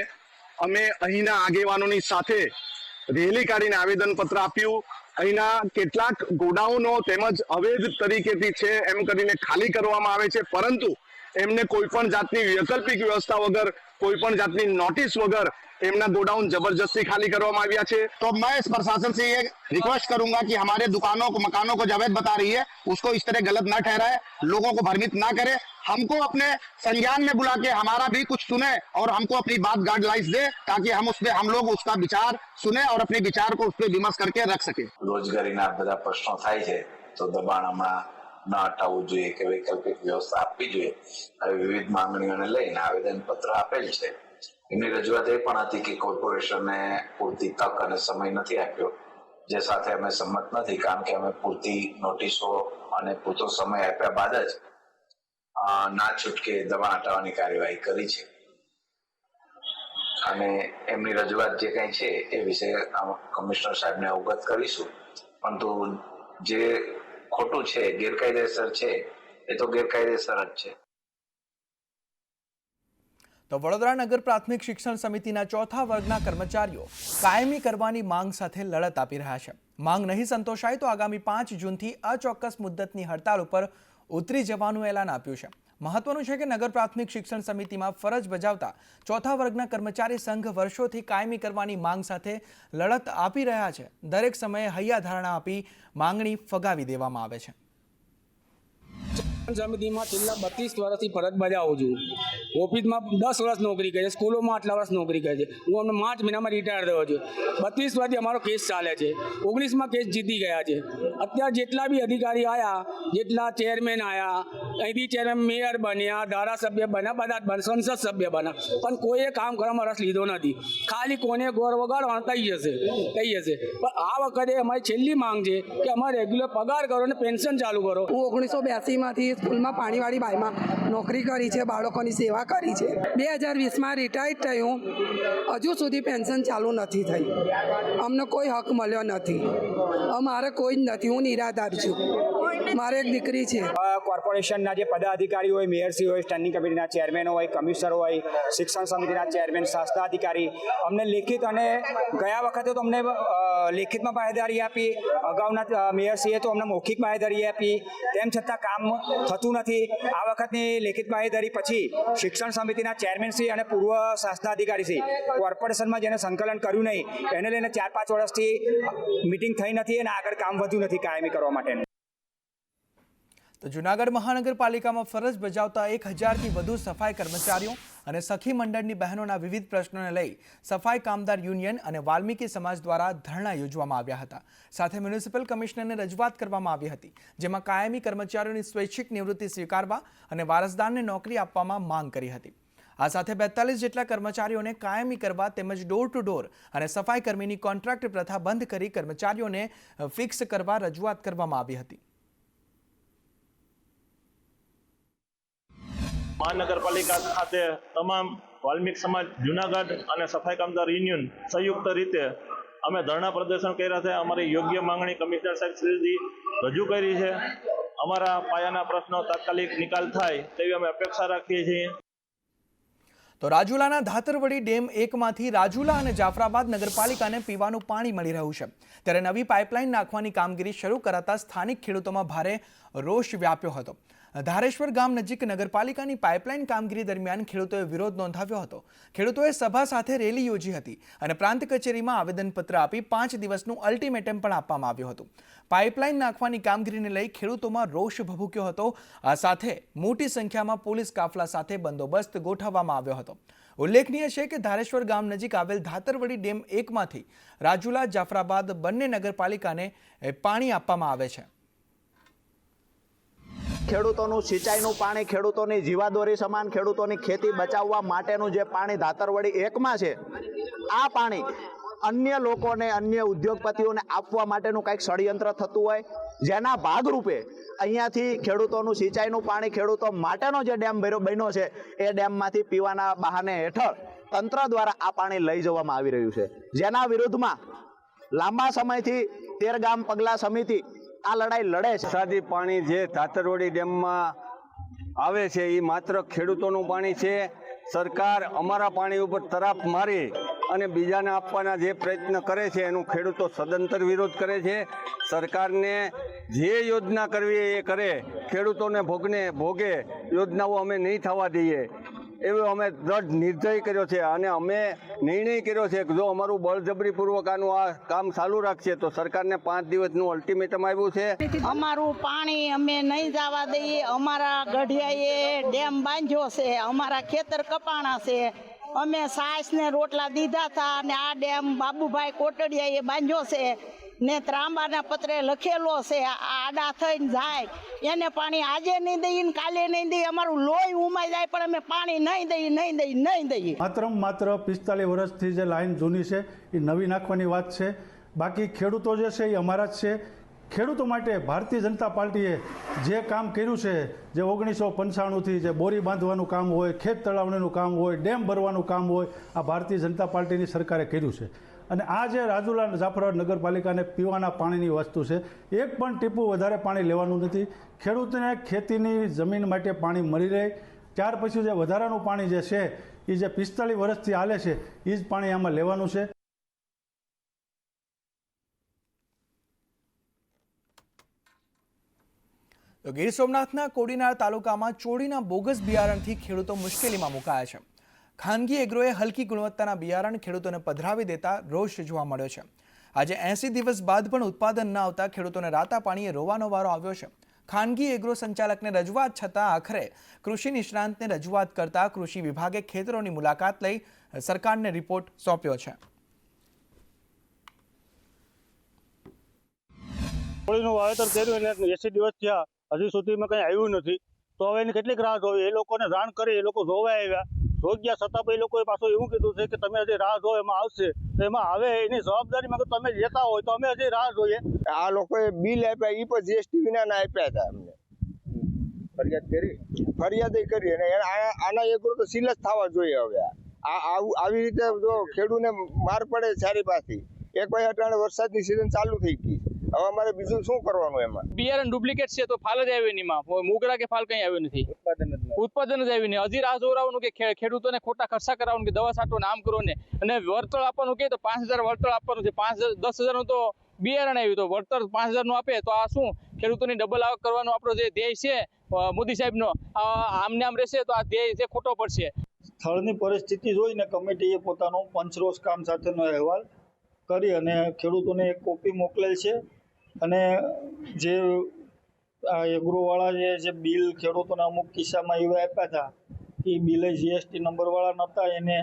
અમે અહીંના આગેવાનોની સાથે રેલી કાઢીને આવેદનપત્ર આપ્યું. અહીંના કેટલાક ગોડાઉનો તેમજ અવૈધ તરીકેથી છે એમ કરીને ખાલી કરવામાં આવે છે, પરંતુ એમને કોઈ પણ જાતની વૈકલ્પિક વ્યવસ્થા વગર, કોઈ પણ જાતની નોટિસ વગર एमना गोडाउन जबरदस्ती खाली करवामा आविया छे। तो मैं इस प्रशासन से ये रिक्वेस्ट करूंगा कि हमारे दुकानों को, मकानों को जो अवैध बता रही है उसको इस तरह गलत ना ठहराए, लोगों को भ्रमित ना करे, हमको अपने संज्ञान में बुला के हमारा भी कुछ सुने और हमको अपनी बात गाइडलाइंस दे, ताकि हम लोग उसका विचार सुने और अपने विचार को उस पर विमर्श करके रख सके। रोजगारीना બધા પ્રશ્નો થાય છે તો દબાણ હમણાં ન હટાવવું જોઈએ કે વૈકલ્પિક વ્યવસ્થા આપવી જોઈએ, આવી વિવિધ માંગણીઓને લઈને આવેદન પત્ર આપેલ છે। એમની રજૂઆત એ પણ હતી કે કોર્પોરેશનને પૂરતી તક અને સમય નથી આપ્યો જે સાથે અમે સંમત નથી, કારણ કે અમે પૂરતી નોટિસો અને પૂરતો સમય આપ્યા બાદ જ ના છૂટકે દબાણ હટાવવાની કાર્યવાહી કરી છે અને એમની રજૂઆત જે કંઈ છે એ વિશે કમિશનર સાહેબને અવગત કરીશું. પરંતુ જે ખોટું છે, ગેરકાયદેસર છે, એ તો ગેરકાયદેસર જ છે. તો વડોદરા નગર પ્રાથમિક શિક્ષણ સમિતિના ચોથા વર્ગના કર્મચારીઓ કાયમી કરવાની માંગ સાથે લડત આપી રહ્યા છે. માંગ નહીં સંતોષાય તો આગામી 5 જૂનથી અચોક્કસ મુદ્દતની હડતાળ ઉપર ઉતરી જવાનું એલાન આપ્યું છે. મહત્વનું છે કે નગર પ્રાથમિક શિક્ષણ સમિતિમાં ફરજ બજાવતા ચોથા વર્ગના કર્મચારી સંઘ વર્ષોથી કાયમી કરવાની માંગ સાથે લડત આપી રહ્યા છે. દરેક સમયે હૈયાધારણા આપી માંગણી ફગાવી દેવામાં આવે છે. સમિતિમાં છેલ્લા 32 વર્ષથી ફરજ બજાવું છું. ઓફિસમાં 10 વર્ષ નોકરી કરી છે, સ્કૂલોમાં આટલા વર્ષ નોકરી કરી છે. હું અમને માર્ચ મહિનામાં રિટાયર થયો છું. 32 વર્ષથી અમારો કેસ ચાલે છે. 19માં કેસ જીતી ગયા છે. અત્યારે જેટલા બી અધિકારી આવ્યા, જેટલા ચેરમેન આવ્યા, અહીંથી ચેરમેન મેયર બન્યા, ધારાસભ્ય બન્યા, બધા જ બન્યા, સંસદ સભ્ય બન્યા, પણ કોઈએ કામ કરવામાં રસ લીધો નથી. ખાલી કોને ગોર વગાડવાનું થઈ જશે. પણ આ વખતે અમારી છેલ્લી માંગ છે કે અમારે રેગ્યુલર પગાર કરો અને પેન્શન ચાલુ કરો. હું 1982માંથી સ્કૂલમાં પાણીવાળી બાઈમાં નોકરી કરી છે, બાળકોની સેવા કરી છે. 2020માં રિટાયર્ડ થયું, હજુ સુધી પેન્શન ચાલુ નથી થઈ. અમને કોઈ હક મળ્યો નથી. અમારે કોઈ જ નથી. હું નિરાધાર છું. મારે એક દીકરી છે. કોર્પોરેશનના જે પદાધિકારી હોય, મેયરશ્રી હોય, સ્ટેન્ડિંગ કમિટીના ચેરમેન હોય, કમિશનર હોય, શિક્ષણ સમિતિના ચેરમેન, શાસનાધિકારી અમને લેખિત અને ગયા વખતે તો અમને લેખિતમાં બાહેધરી આપી, અગાઉના મેયરશ્રીએ તો અમને મૌખિક બાહેધરી આપી, તેમ છતાં કામ થતું નથી. આ વખતની લેખિત બાહેધરી પછી શિક્ષણ સમિતિના ચેરમેનશ્રી અને પૂર્વ શાસનાધિકારીશ્રી કોર્પોરેશનમાં જેને સંકલન કર્યું નહીં, એને લઈને 4-5 વર્ષથી મિટિંગ થઈ નથી અને આગળ કામ વધ્યું નથી કાયમી કરવા માટેનું. તો જૂનાગઢ મહાનગરપાલિકામાં ફરજ બજાવતા 1000થી વધુ સફાઈ કર્મચારીઓ અને સખી મંડળની બહેનોના વિવિધ પ્રશ્નોને લઈ સફાઈ કામદાર યુનિયન અને વાલ્મીકી સમાજ દ્વારા ધરણા યોજવામાં આવ્યા હતા. સાથે મ્યુનિસિપલ કમિશનરને રજૂઆત કરવામાં આવી હતી, જેમાં કાયમી કર્મચારીઓની સ્વૈચ્છિક નિવૃત્તિ સ્વીકારવા અને વારસદારને નોકરી આપવામાં માંગ કરી હતી. આ સાથે 42 જેટલા કર્મચારીઓને કાયમી કરવા તેમજ ડોર ટુ ડોર અને સફાઈ કર્મીની કોન્ટ્રાક્ટ પ્રથા બંધ કરી કર્મચારીઓને ફિક્સ કરવા રજૂઆત કરવામાં આવી હતી. મહાનગરપાલિકા ખાતે તમામ વાલ્મીક સમાજ જૂનાગઢ અને સફાઈ કામદાર યુનિયન સંયુક્ત રીતે અમે ધરણા પ્રદર્શન કર્યા છે. અમારી યોગ્ય માંગણી કમિશનર સાહેબ શ્રીજી રજૂ કરી છે. અમારા પાયાના પ્રશ્નો તાત્કાલિક નિકાલ થાય તેવી અમે અપેક્ષા રાખીએ છીએ. તો રાજુલાના ધાતરવડી ડેમ 1માંથી રાજુલા અને જાફરાબાદ નગરપાલિકાને પીવાનું પાણી મળી રહ્યું છે, ત્યારે નવી પાઇપલાઇન નાખવાની કામગીરી શરૂ કરાતા સ્થાનિક ખેડૂતોમાં ભારે રોષ વ્યાપ્યો હતો. ધારેશ્વર ગામ નજીક નગરપાલિકાની પાઇપલાઇન કામગીરી દરમિયાન ખેડૂતોએ વિરોધ નોંધાવ્યો હતો. ખેડૂતોએ સભા સાથે રેલી યોજી હતી અને પ્રાંત કચેરીમાં આવેદનપત્ર આપી 5 દિવસનું અલ્ટિમેટમ પણ આપવામાં આવ્યું હતું. પાઇપલાઇન નાખવાની કામગીરીને લઈ ખેડૂતોમાં રોષ ભભૂક્યો હતો. આ સાથે મોટી સંખ્યામાં પોલીસ કાફલા સાથે બંદોબસ્ત ગોઠવવામાં આવ્યો હતો. ઉલ્લેખનીય છે કે ધારેશ્વર ગામ નજીક આવેલ ધાતરવડી ડેમ 1માંથી રાજુલા જાફરાબાદ બંને નગરપાલિકાને પાણી આપવામાં આવે છે. ખેડૂતોનું સિંચાઈનું પાણી, ખેડૂતોની જીવાદોરી સમાન, ખેડૂતોની ખેતી બચાવવા માટેનું જે પાણી ધાતરવડી 1માં છે, આ પાણી અન્ય લોકોને, અન્ય ઉદ્યોગપતિઓને આપવા માટેનું કંઈક ષડયંત્ર થતું હોય, જેના ભાગરૂપે અહીંયાથી ખેડૂતોનું સિંચાઈનું પાણી, ખેડૂતો માટેનો જે ડેમ બન્યો છે, એ ડેમમાંથી પીવાના બહાને હેઠળ તંત્ર દ્વારા આ પાણી લઈ જવામાં આવી રહ્યું છે, જેના વિરુદ્ધમાં લાંબા સમયથી 13 ગામ પગલા સમિતિ આ લડાઈ લડે છે. વરસાદી પાણી જે ધાતરવડી ડેમમાં આવે છે એ માત્ર ખેડૂતોનું પાણી છે. સરકાર અમારા પાણી ઉપર તરાપ મારી અને બીજાને આપવાના જે પ્રયત્ન કરે છે એનું ખેડૂતો સદંતર વિરોધ કરે છે. સરકારને જે યોજના કરવી એ કરે, ખેડૂતોને ભોગે યોજનાઓ અમે નહીં થવા દઈએ એવો અમે દ્રઢ નિર્ણય કર્યો છે અને અમે નિર્ણય કર્યો છે કે જો અમારું બળજબરીપૂર્વક આનું આ કામ ચાલુ રાખશે તો સરકારને 5 દિવસનું અલ્ટિમેટમ આવ્યું છે. અમારું પાણી અમે નહીં જવા દઈએ. અમારા ગઢિયાએ ડેમ બાંધ્યો છે, અમારા ખેતર કપાણા છે, અમે સાસ ને રોટલા દીધા હતા અને આ ડેમ બાબુભાઈ કોટડિયાએ બાંધ્યો છે ને ત્રાંબાના પત્રે લખેલો છે. આડા થઈને જાય એને પાણી આજે નહીં દઈએ ને કાલે નહીં દઈએ. અમારું લોહી ઉમાઈ જાય પણ અમે પાણી નહીં દઈએ. માત્ર 45 વર્ષથી જે લાઈન જૂની છે એ નવી નાખવાની વાત છે. બાકી ખેડૂતો જે છે એ અમારા જ છે. ખેડૂતો માટે ભારતીય જનતા પાર્ટીએ જે કામ કર્યું છે, જે 1995થી જે બોરી બાંધવાનું કામ હોય, ખેત તળાવણીનું કામ હોય, ડેમ ભરવાનું કામ હોય, આ ભારતીય જનતા પાર્ટીની સરકારે કર્યું છે. અને આ જે રાજુલા જાફરાબાદ નગરપાલિકાને પીવાના પાણીની વસ્તુ છે, એક પણ ટીપું વધારે પાણી લેવાનું નથી. ખેડૂતને ખેતીની જમીન માટે પાણી મળી રહે. ત્યાર પછી જે વધારાનું પાણી જે છે એ જે 45 વર્ષથી હાલે છે એ જ પાણી આમાં લેવાનું છે. તો ગીર સોમનાથના કોડીનાર તાલુકામાં ચોરીના બોગસ બિયારણથી ખેડૂતો મુશ્કેલીમાં મુકાયા છે. ખાનગી એગ્રોએ હલકી ગુણવત્તાના બિયારણ ખેડૂતોને પધરાવી દેતા રોષ જોવા મળ્યો છે. આજે 80 દિવસ બાદ પણ ઉત્પાદન ન આવતા ખેડૂતોને રાતા પાણીએ રોવાનો વારો આવ્યો છે. ખાનગી એગ્રો સંચાલકને રજૂઆત છતાં આખરે કૃષિ નિષ્ણાંતને રજૂઆત કરતા કૃષિ વિભાગે ખેતરોની મુલાકાત લઈ સરકારને રિપોર્ટ સોંપ્યો છે. કોળીનું વાવેતર કર્યું અને 80 દિવસ થયા, હજી સુધીમાં કંઈ આવ્યું નથી. તો હવે એની કેટલીક રાહ જોવી? એ લોકોને જાણ કરી, એ લોકો જોવા આવ્યા, જોઈ ગયા છતાં પણ એ લોકોએ પાછું એવું કીધું છે કે તમે હજી રાહ જો, એમાં આવશે. તો એમાં આવે એની જવાબદારીમાં તો તમે લેતા હોય તો અમે હજી રાહ જોઈએ. આ લોકોએ બિલ આપ્યા એ પણ જીએસટી વિના ના આપ્યા હતા. અમને ફરિયાદ કરી અને આના એગ્રો તો સીલ જ થવા જોઈએ. હવે આવી રીતે જો ખેડૂતને માર પડે ચારી પાસેથી. એક ભાઈ અટાણે વરસાદની સિઝન ચાલુ થઈ ગઈ, હવે અમારે બીજું શું કરવાનું? એમાં બિયારણ ડુપ્લિકેટ છે તો ફાલ જ આવ્યો નહીં, મુગરા કે ફાલ કઈ આવ્યો નથી, ઉત્પાદન જ આવ્યું નહીં. હજી રાહ જોવડાવવાનું કે ખેડૂતોને ખોટા ખર્ચા કરાવવાનું કે દવા છાંટો ને આમ કરો ને, અને વળતર આપવાનું કે તો 5000 વળતર આપવાનું છે. 10,000 નું તો બિયારણ આવ્યું, તો વળતર 5000 નું આપે તો આ શું ખેડૂતોની ડબલ આવક કરવાનો આપણો જે ધ્યેય છે મોદી સાહેબનો, આમને આમ રહેશે તો આ ધ્યેય છે ખોટો પડશે. સ્થળની પરિસ્થિતિ જોઈને કમિટીએ પોતાનો પંચરોજ કામ સાથેનો અહેવાલ કરી અને ખેડૂતોને એક કોપી મોકલેલ છે. અને જે આ એગ્રોવાળા જે બિલ ખેડૂતોને અમુક કિસ્સામાં એવા આપ્યા હતા એ બિલે જીએસટી નંબરવાળા નહોતા, એને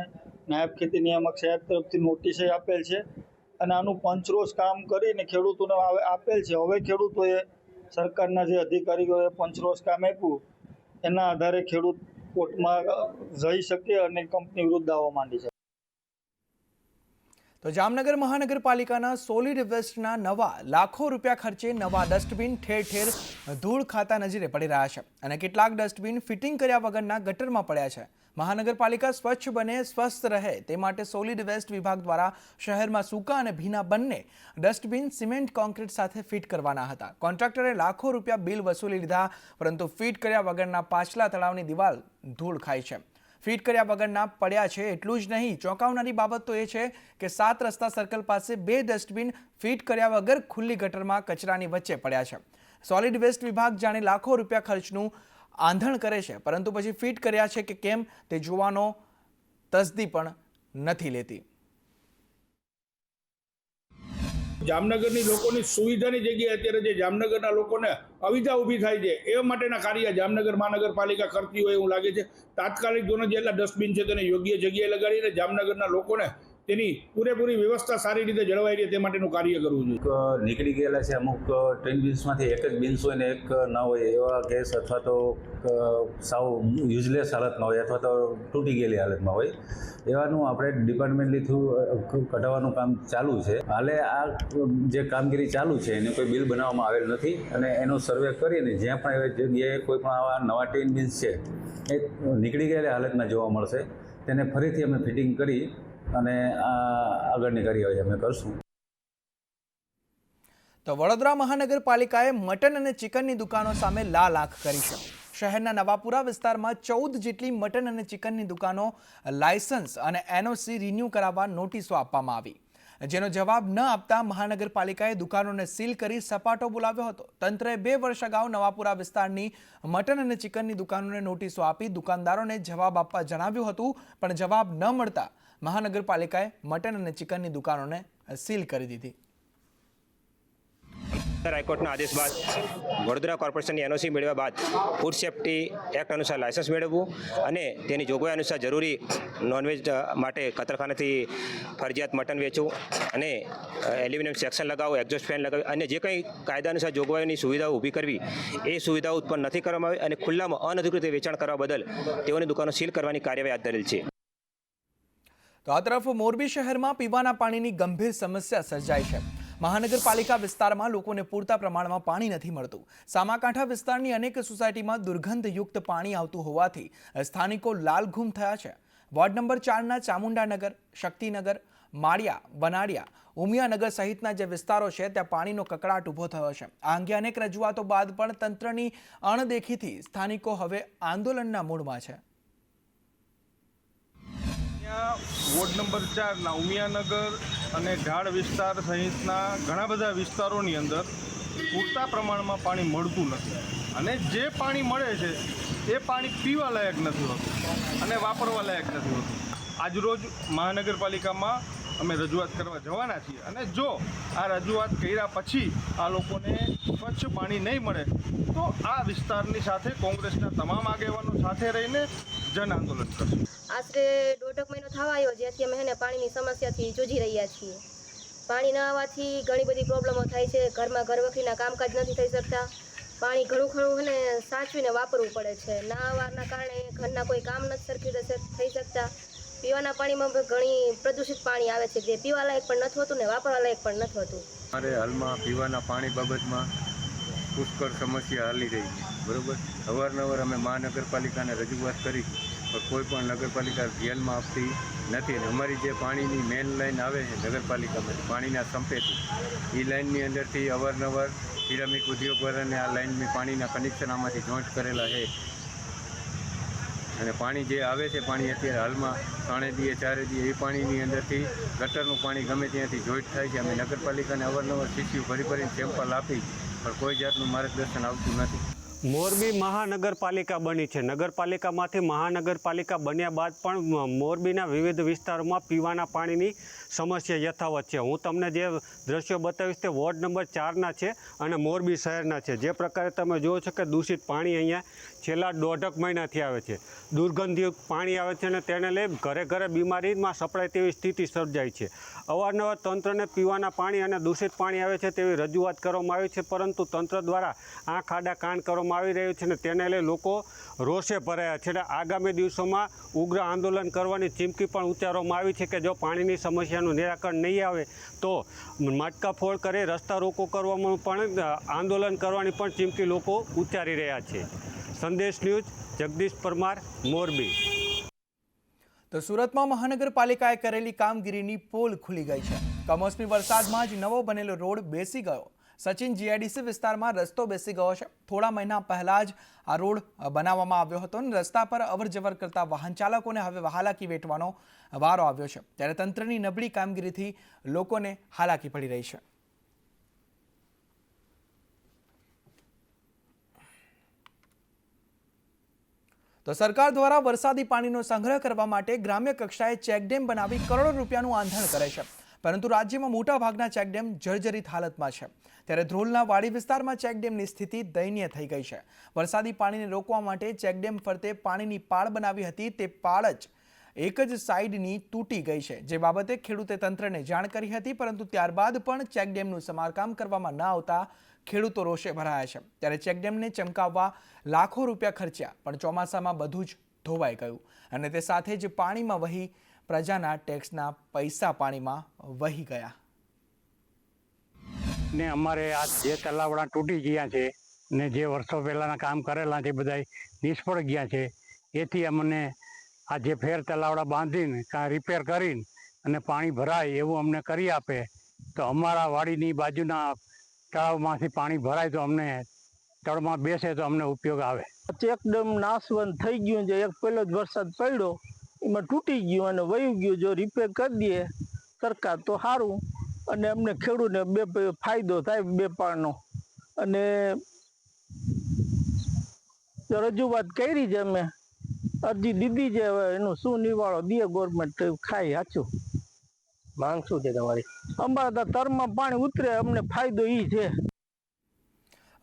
નાયબ ખેતી નિયામક સાહેબ તરફથી નોટિસે આપેલ છે. અને આનું પંચરોજ કામ કરીને ખેડૂતોને આપેલ છે. હવે ખેડૂતોએ સરકારના જે અધિકારીઓએ પંચરોજ કામ આપ્યું એના આધારે ખેડૂત કોર્ટમાં જઈ શકે અને કંપની વિરુદ્ધ દાવો માંડી શકે. તો જામનગર મહાનગરપાલિકાના સોલિડ વેસ્ટના નવા લાખો રૂપિયા ખર્ચે નવા ડસ્ટબિન ઠેર ઠેર ધૂળ ખાતા નજરે પડી રહ્યા છે અને કેટલાક ડસ્ટબિન ફિટિંગ કર્યા વગરના ગટરમાં પડ્યા છે. મહાનગરપાલિકા સ્વચ્છ બને, સ્વસ્થ રહે તે માટે સોલિડ વેસ્ટ વિભાગ દ્વારા શહેરમાં સૂકા અને ભીના બંને ડસ્ટબિન સિમેન્ટ કોન્ક્રીટ સાથે ફિટ કરવાના હતા. કોન્ટ્રાક્ટરે લાખો રૂપિયા બિલ વસૂલી લીધા, પરંતુ ફિટ કર્યા વગરના પાછલા તળાવની દિવાલ ધૂળ ખાય છે. ફિટ કર્યા વગરના પડ્યા છે. એટલું જ નહીં, ચોંકાવનારી બાબત તો એ છે કે 7 રસ્તા સર્કલ પાસે 2 ડસ્ટબિન ફિટ કર્યા વગર ખુલ્લી ગટરમાં કચરાની વચ્ચે પડ્યા છે. સોલિડ વેસ્ટ વિભાગ જાણે લાખો રૂપિયા ખર્ચનું આંધણ કરે છે, પરંતુ પછી ફિટ કર્યા છે કે કેમ તે જોવાનો તસદી પણ નથી લેતી. જામનગરની લોકોની સુવિધાની જગ્યાએ અત્યારે જે જામનગરના લોકોને અવિધા ઊભી થાય છે એ માટેના કાર્ય જામનગર મહાનગરપાલિકા કરતી હોય એવું લાગે છે. તાત્કાલિક ધોરણે જેટલા ડસ્ટબિન છે તેને યોગ્ય જગ્યાએ લગાડીને જામનગરના લોકોને તેની પૂરેપૂરી વ્યવસ્થા સારી રીતે જળવાઈ રહે તે માટેનું કાર્ય કરવું જોઈએ. નીકળી ગયેલા છે અમુક ટ્રેન બિન્સમાંથી એક જ બિન્સ હોય ને એક ન હોય એવા ગેસ, અથવા તો સાવ યુઝલેસ હાલતમાં હોય અથવા તો તૂટી ગયેલી હાલતમાં હોય, એવાનું આપણે ડિપાર્ટમેન્ટલી થ્રુ કઢાવવાનું કામ ચાલુ છે. હાલે આ જે કામગીરી ચાલુ છે એને કોઈ બિલ બનાવવામાં આવેલ નથી અને એનો સર્વે કરીને જ્યાં પણ એવી જગ્યાએ કોઈ પણ આવા નવા ટ્રેન બિન્સ છે એ નીકળી ગયેલી હાલતમાં જોવા મળશે તેને ફરીથી અમે ફિટિંગ કરી અને આગળની કાર્યવાહી અમે કરશું. તો વડોદરા મહાનગરપાલિકાએ મટન અને ચિકનની દુકાનો સામે લાલ આંખ કરી છે. શહેરના નવાપુરા વિસ્તારમાં 14 જેટલી મટન અને ચિકનની દુકાનો લાયસન્સ અને એનઓસી રિન્યૂ કરાવવા નોટિસો આપવામાં આવી, જેનો જવાબ ન આપતા મહાનગરપાલિકાએ દુકાનોને સીલ કરી સપાટો બોલાવ્યો હતો. તંત્રએ 2 વર્ષ અગાઉ નવાપુરા વિસ્તારની મટન અને ચિકનની દુકાનોને નોટિસો આપી દુકાનદારોને જવાબ આપવા જણાવ્યું હતું, પણ જવાબ ન મળતા મહાનગરપાલિકાએ મટન અને ચિકનની દુકાનોને સીલ કરી દીધી. હાઈકોર્ટના આદેશ બાદ વડોદરા કોર્પોરેશનની એનઓસી મેળવ્યા બાદ ફૂડ સેફ્ટી એક્ટ અનુસાર લાયસન્સ મેળવવું અને તેની જોગવાઈ અનુસાર જરૂરી નોનવેજ માટે કતરખાનેથી ફરજિયાત મટન વેચવું અને એલ્યુમિનિયમ સેક્શન લગાવવું, એક્ઝોસ્ટ ફેન લગાવવી અને જે કંઈ કાયદા અનુસાર જોગવાઈની સુવિધાઓ ઊભી કરવી એ સુવિધાઓ ઉત્પન્ન નથી કરવામાં આવી અને ખુલ્લામાં અનધિકૃત વેચાણ કરવા બદલ તેઓની દુકાનો સીલ કરવાની કાર્યવાહી હાથ ધરેલ છે. તો આ તરફ મોરબી શહેરમાં પીવાના પાણીની ગંભીર સમસ્યા સર્જાઈ છે. મહાનગરપાલિકા વિસ્તારમાં લોકોને પૂરતા પ્રમાણમાં પાણી નથી મળતું. સામાકાંઠા વિસ્તારની અનેક સોસાયટીમાં દુર્ગંધયુક્ત પાણી આવતું હોવાથી સ્થાનિકો લાલઘૂમ થયા છે. વોર્ડ નંબર 4ના ચામુંડાનગર, શક્તિનગર, માળિયા, વનાડિયા, ઉમિયાનગર સહિતના જે વિસ્તારો છે ત્યાં પાણીનો કકળાટ ઊભો થયો છે. આ અંગે અનેક રજૂઆતો બાદ પણ તંત્રની અણદેખીથી સ્થાનિકો હવે આંદોલનના મૂડમાં છે. વોર્ડ નંબર 4ના ઉમિયાનગર અને ઢાળ વિસ્તાર સહિતના ઘણા બધા વિસ્તારોની અંદર પૂરતા પ્રમાણમાં પાણી મળતું નથી અને જે પાણી મળે છે એ પાણી પીવા લાયક નથી હોતું અને વાપરવા લાયક નથી હોતું. આજરોજ મહાનગરપાલિકામાં અમે રજૂઆત કરવા જવાના છીએ અને જો આ રજૂઆત કર્યા પછી આ લોકોને સ્વચ્છ પાણી નહીં મળે તો આ વિસ્તારની સાથે કોંગ્રેસના તમામ આગેવાનો સાથે રહીને જન આંદોલન કરશું. આશરે 1.5 મહિનો થવા આવ્યો જ્યાંથી અમે પાણીની સમસ્યાથી જૂજી રહ્યા છીએ. પાણી ન આવવાથી ઘણી બધી પ્રોબ્લેમો થાય છે. ઘરમાં ઘરવખરીના કામકાજ નથી થઈ શકતા. પાણી ઘણું સાચવીને વાપરવું પડે છે. ના આવવાના કારણે ઘરના કોઈ કામ નથી સરખી રીતે થઈ શકતા. પીવાના પાણીમાં ઘણી પ્રદૂષિત પાણી આવે છે જે પીવા લાયક પણ નથી હોતું ને વાપરવા લાયક પણ નથી હોતું. અમારે હાલમાં પીવાના પાણી બાબતમાં પુષ્કળ સમસ્યા હાલી રહી છે. બરાબર, અવારનવાર અમે મહાનગરપાલિકાને રજૂઆત કરી પણ કોઈ પણ નગરપાલિકા ધ્યાનમાં આપતી નથી અને અમારી જે પાણીની મેઇન લાઈન આવે છે નગરપાલિકામાંથી પાણીના સંપેથી એ લાઈનની અંદરથી અવારનવાર સિરામિક ઉદ્યોગવાળાને આ લાઈનની પાણીના કનેક્શન આમાંથી જોઈન્ટ કરેલા છે અને પાણી જે આવે છે પાણી અત્યારે હાલમાં 3 દીએ 4 દીએ એ પાણીની અંદરથી ગટરનું પાણી ગમે ત્યાંથી જોઈન્ટ થાય છે. અમે નગરપાલિકાને અવારનવાર શીશીઓ ભરીને સેમ્પલ આપી પણ કોઈ જાતનું માર્ગદર્શન આવતું નથી. મોરબી મહાનગરપાલિકા બની છે. નગરપાલિકામાંથી મહાનગરપાલિકા બન્યા બાદ પણ મોરબીના વિવિધ વિસ્તારોમાં પીવાના પાણીની સમસ્યા યથાવત છે. હું તમને જે દ્રશ્યો બતાવીશ તે વોર્ડ નંબર 4ના છે અને મોરબી શહેરના છે. જે પ્રકારે તમે જુઓ છો કે દૂષિત પાણી અહીંયા છેલ્લા 1.5 મહિનાથી આવે છે. દુર્ગંધયુક્ત પાણી આવે છે અને તેને લઈ ઘરે ઘરે બીમારીમાં સપડાય તેવી સ્થિતિ સર્જાય છે. અવારનવાર તંત્રને પીવાના પાણી અને દૂષિત પાણી આવે છે તેવી રજૂઆત કરવામાં આવી છે પરંતુ તંત્ર દ્વારા આંખ આડા કાન કરવામાં આવી રહ્યું છે અને તેને લઈ લોકો રોષે ભરાયા છે. આગામી દિવસોમાં ઉગ્ર આંદોલન કરવાની ચીમકી પણ ઉચ્ચારવામાં આવી છે કે જો પાણીની સમસ્યાનું નિરાકરણ નહીં આવે તો મટકા ફોડ કરી રસ્તા રોકો કરવામાં પણ આંદોલન કરવાની પણ ચીમકી લોકો ઉચ્ચારી રહ્યા છે. સંદેશ ન્યૂઝ, જગદીશ પરમાર, મોરબી. તો સુરતમાં મહાનગરપાલિકાએ કરેલી કામગીરીની પોલ ખુલી ગઈ છે. કમોસમી વરસાદમાં જ નવો બનેલો રોડ બેસી ગયો. સચિન જીઆઈડીસી વિસ્તારમાં રસ્તો બેસી ગયો છે. થોડા મહિના પહેલા જ આ રોડ બનાવવામાં આવ્યો હતો અને રસ્તા પર અવરજવર કરતા વાહન ચાલકોને હવે હાલાકી વેઠવાનો વારો આવ્યો છે. ત્યારે તંત્રની નબળી કામગીરીથી લોકોને હાલાકી પડી રહી છે. તો સરકાર દ્વારા વરસાદી પાણીનો સંગ્રહ કરવા માટે ગ્રામ્ય કક્ષાએ ચેકડેમ બનાવી કરોડો રૂપિયાનું આંધણ કરે છે પરંતુ રાજ્યમાં મોટાભાગના ચેકડેમ જર્જરિત હાલતમાં છે. ત્યારે ધ્રોલના વાડી વિસ્તારમાં ચેકડેમની સ્થિતિ દયનીય થઈ ગઈ છે. વરસાદી પાણીને રોકવા માટે ચેકડેમ ફરતે પાણીની પાળ બનાવી હતી તે પાળ જ એક જ સાઈડની તૂટી ગઈ છે જે બાબતે ખેડૂતે તંત્રને જાણ કરી હતી પરંતુ ત્યારબાદ પણ ચેકડેમનું સમારકામ કરવામાં ન આવતા ખેડૂતો રોષે ભરાયા છે. ત્યારે ચેકડેમને ચમકાવવા લાખો રૂપિયા ખર્ચ્યા પણ ચોમાસામાં બધું જ ધોવાઈ ગયું અને તે સાથે જ પાણીમાં વહી પ્રજાના ટેક્સના પૈસા પાણીમાં વહી ગયા. ને અમારે આ જે તલાવડા તૂટી ગયા છે ને જે વર્ષો પહેલાંના કામ કરેલા છે બધા નિષ્ફળ ગયા છે. એથી અમને આ જે ફેર તલાવડા બાંધીને કાં રિપેર કરીને અને પાણી ભરાય એવું અમને કરી આપે તો અમારા વાડીની બાજુના તળાવમાંથી પાણી ભરાય તો અમને તળમાં બેસે તો અમને ઉપયોગ આવે. ચેકડેમ નાશવંત થઈ ગયું છે. એક પહેલો જ વરસાદ પડ્યો એમાં તૂટી ગયું અને વહી ગયું. જો રિપેર કરી દે સરકાર તો સારું અને અમને ખેડૂતને બે ફાયદો થાય બે પાળનો. અને રજૂઆત કરી છે અમે અરજી દીધી છે. હવે એનું શું નિવાળો દે ગવર્મેન્ટ ખાય સાચું. માંગ શું છે તમારી? અમારા તરમાં પાણી ઉતરે અમને ફાયદો એ છે.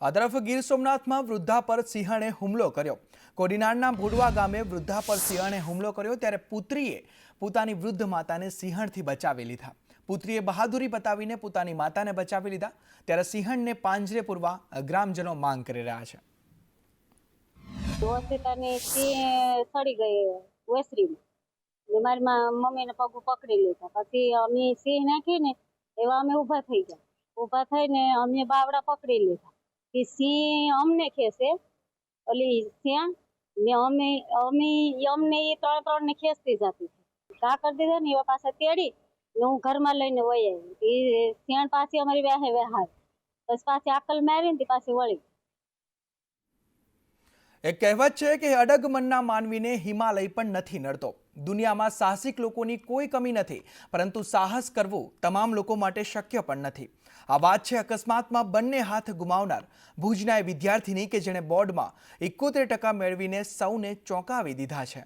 આ તરફ ગીર સોમનાથમાં વૃદ્ધા પર સિંહણે હુમલો કર્યો. કોડીનારના ભોડવા ગામે વૃદ્ધા પર સિંહણે હુમલો કર્યો ત્યારે પુત્રીએ પોતાની વૃદ્ધ માતાને સિંહણથી બચાવી લીધા. પુત્રીએ બહાદુરી બતાવીને પોતાની માતાને બચાવી લીધા. ત્યારે સિંહણને પાંજરે પૂરવા ગ્રામજનો માંગ કરી રહ્યા છે. દોસ્તની સિંહ સડી ગઈ ઓસરીમાં. મારી મમ્મીને પગ પકડી લીધા. પછી અમે સિંહ નાખીને એવા અમે ઊભા થઈ ગયા. ઊભા થઈને અમે બાવડા પકડી લીધા કે સિંહ અમને ખેંચે, ઓલી સિંહ ને અમને એ ત્રણ ને ખેંચતી જતી હતી. કા કરી દીધા ને એવા પાસે તેડી ને હું ઘરમાં લઈને વહી આવી. એ સિંહ પાછી અમારી વ્યાહે વ્યાહાર પછી પાછી આકલ મારીને પાછી વળી. એક કહેવત છે કે અડગ મનના માનવીને હિમાલય પણ નથી નડતો. દુનિયામાં સાહસિક લોકોની કોઈ કમી નથી, પરંતુ સાહસ કરવું તમામ લોકો માટે શક્ય પણ નથી. આ વાત છે અકસ્માતમાં બંને હાથ ગુમાવનાર ભુજના એ વિદ્યાર્થીની કે જેણે બોર્ડમાં 71% મેળવીને સૌને ચોંકાવી દીધા છે.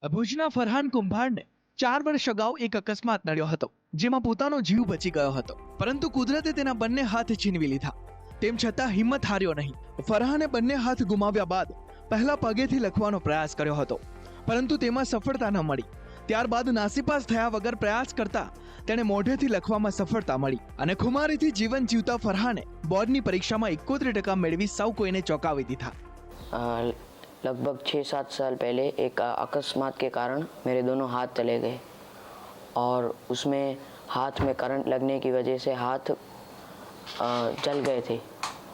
ભુજના ફરહાન કુંભારને 4 વર્ષ અગાઉ એક અકસ્માત નડ્યો હતો, જેમાં પોતાનો જીવ બચી ગયો હતો, પરંતુ કુદરતે તેના બંને હાથ છીનવી લીધા. તેમ છતાં હિંમત હાર્યો નહીં. ફરહાને બંને હાથ ગુમાવ્યા બાદ પહેલા પગેથી લખવાનો પ્રયાસ કર્યો હતો, પરંતુ તેમાં સફળતા ન મળી. ત્યારબાદ નાસીપાસ થયા વગર પ્રયાસ કરતા તેણે મોઢેથી લખવામાં સફળતા મળી અને ખુમારીથી જીવન જીવતા ફરહાને બોર્ડની પરીક્ષામાં 71% મેળવી સૌ કોઈને ચોંકાવી દીધા. लगभग 6-7 साल पहले एक अकस्मात के कारण मेरे दोनों हाथ चले गए और उसमें हाथ में करंट लगने की वजह से हाथ जल गए थे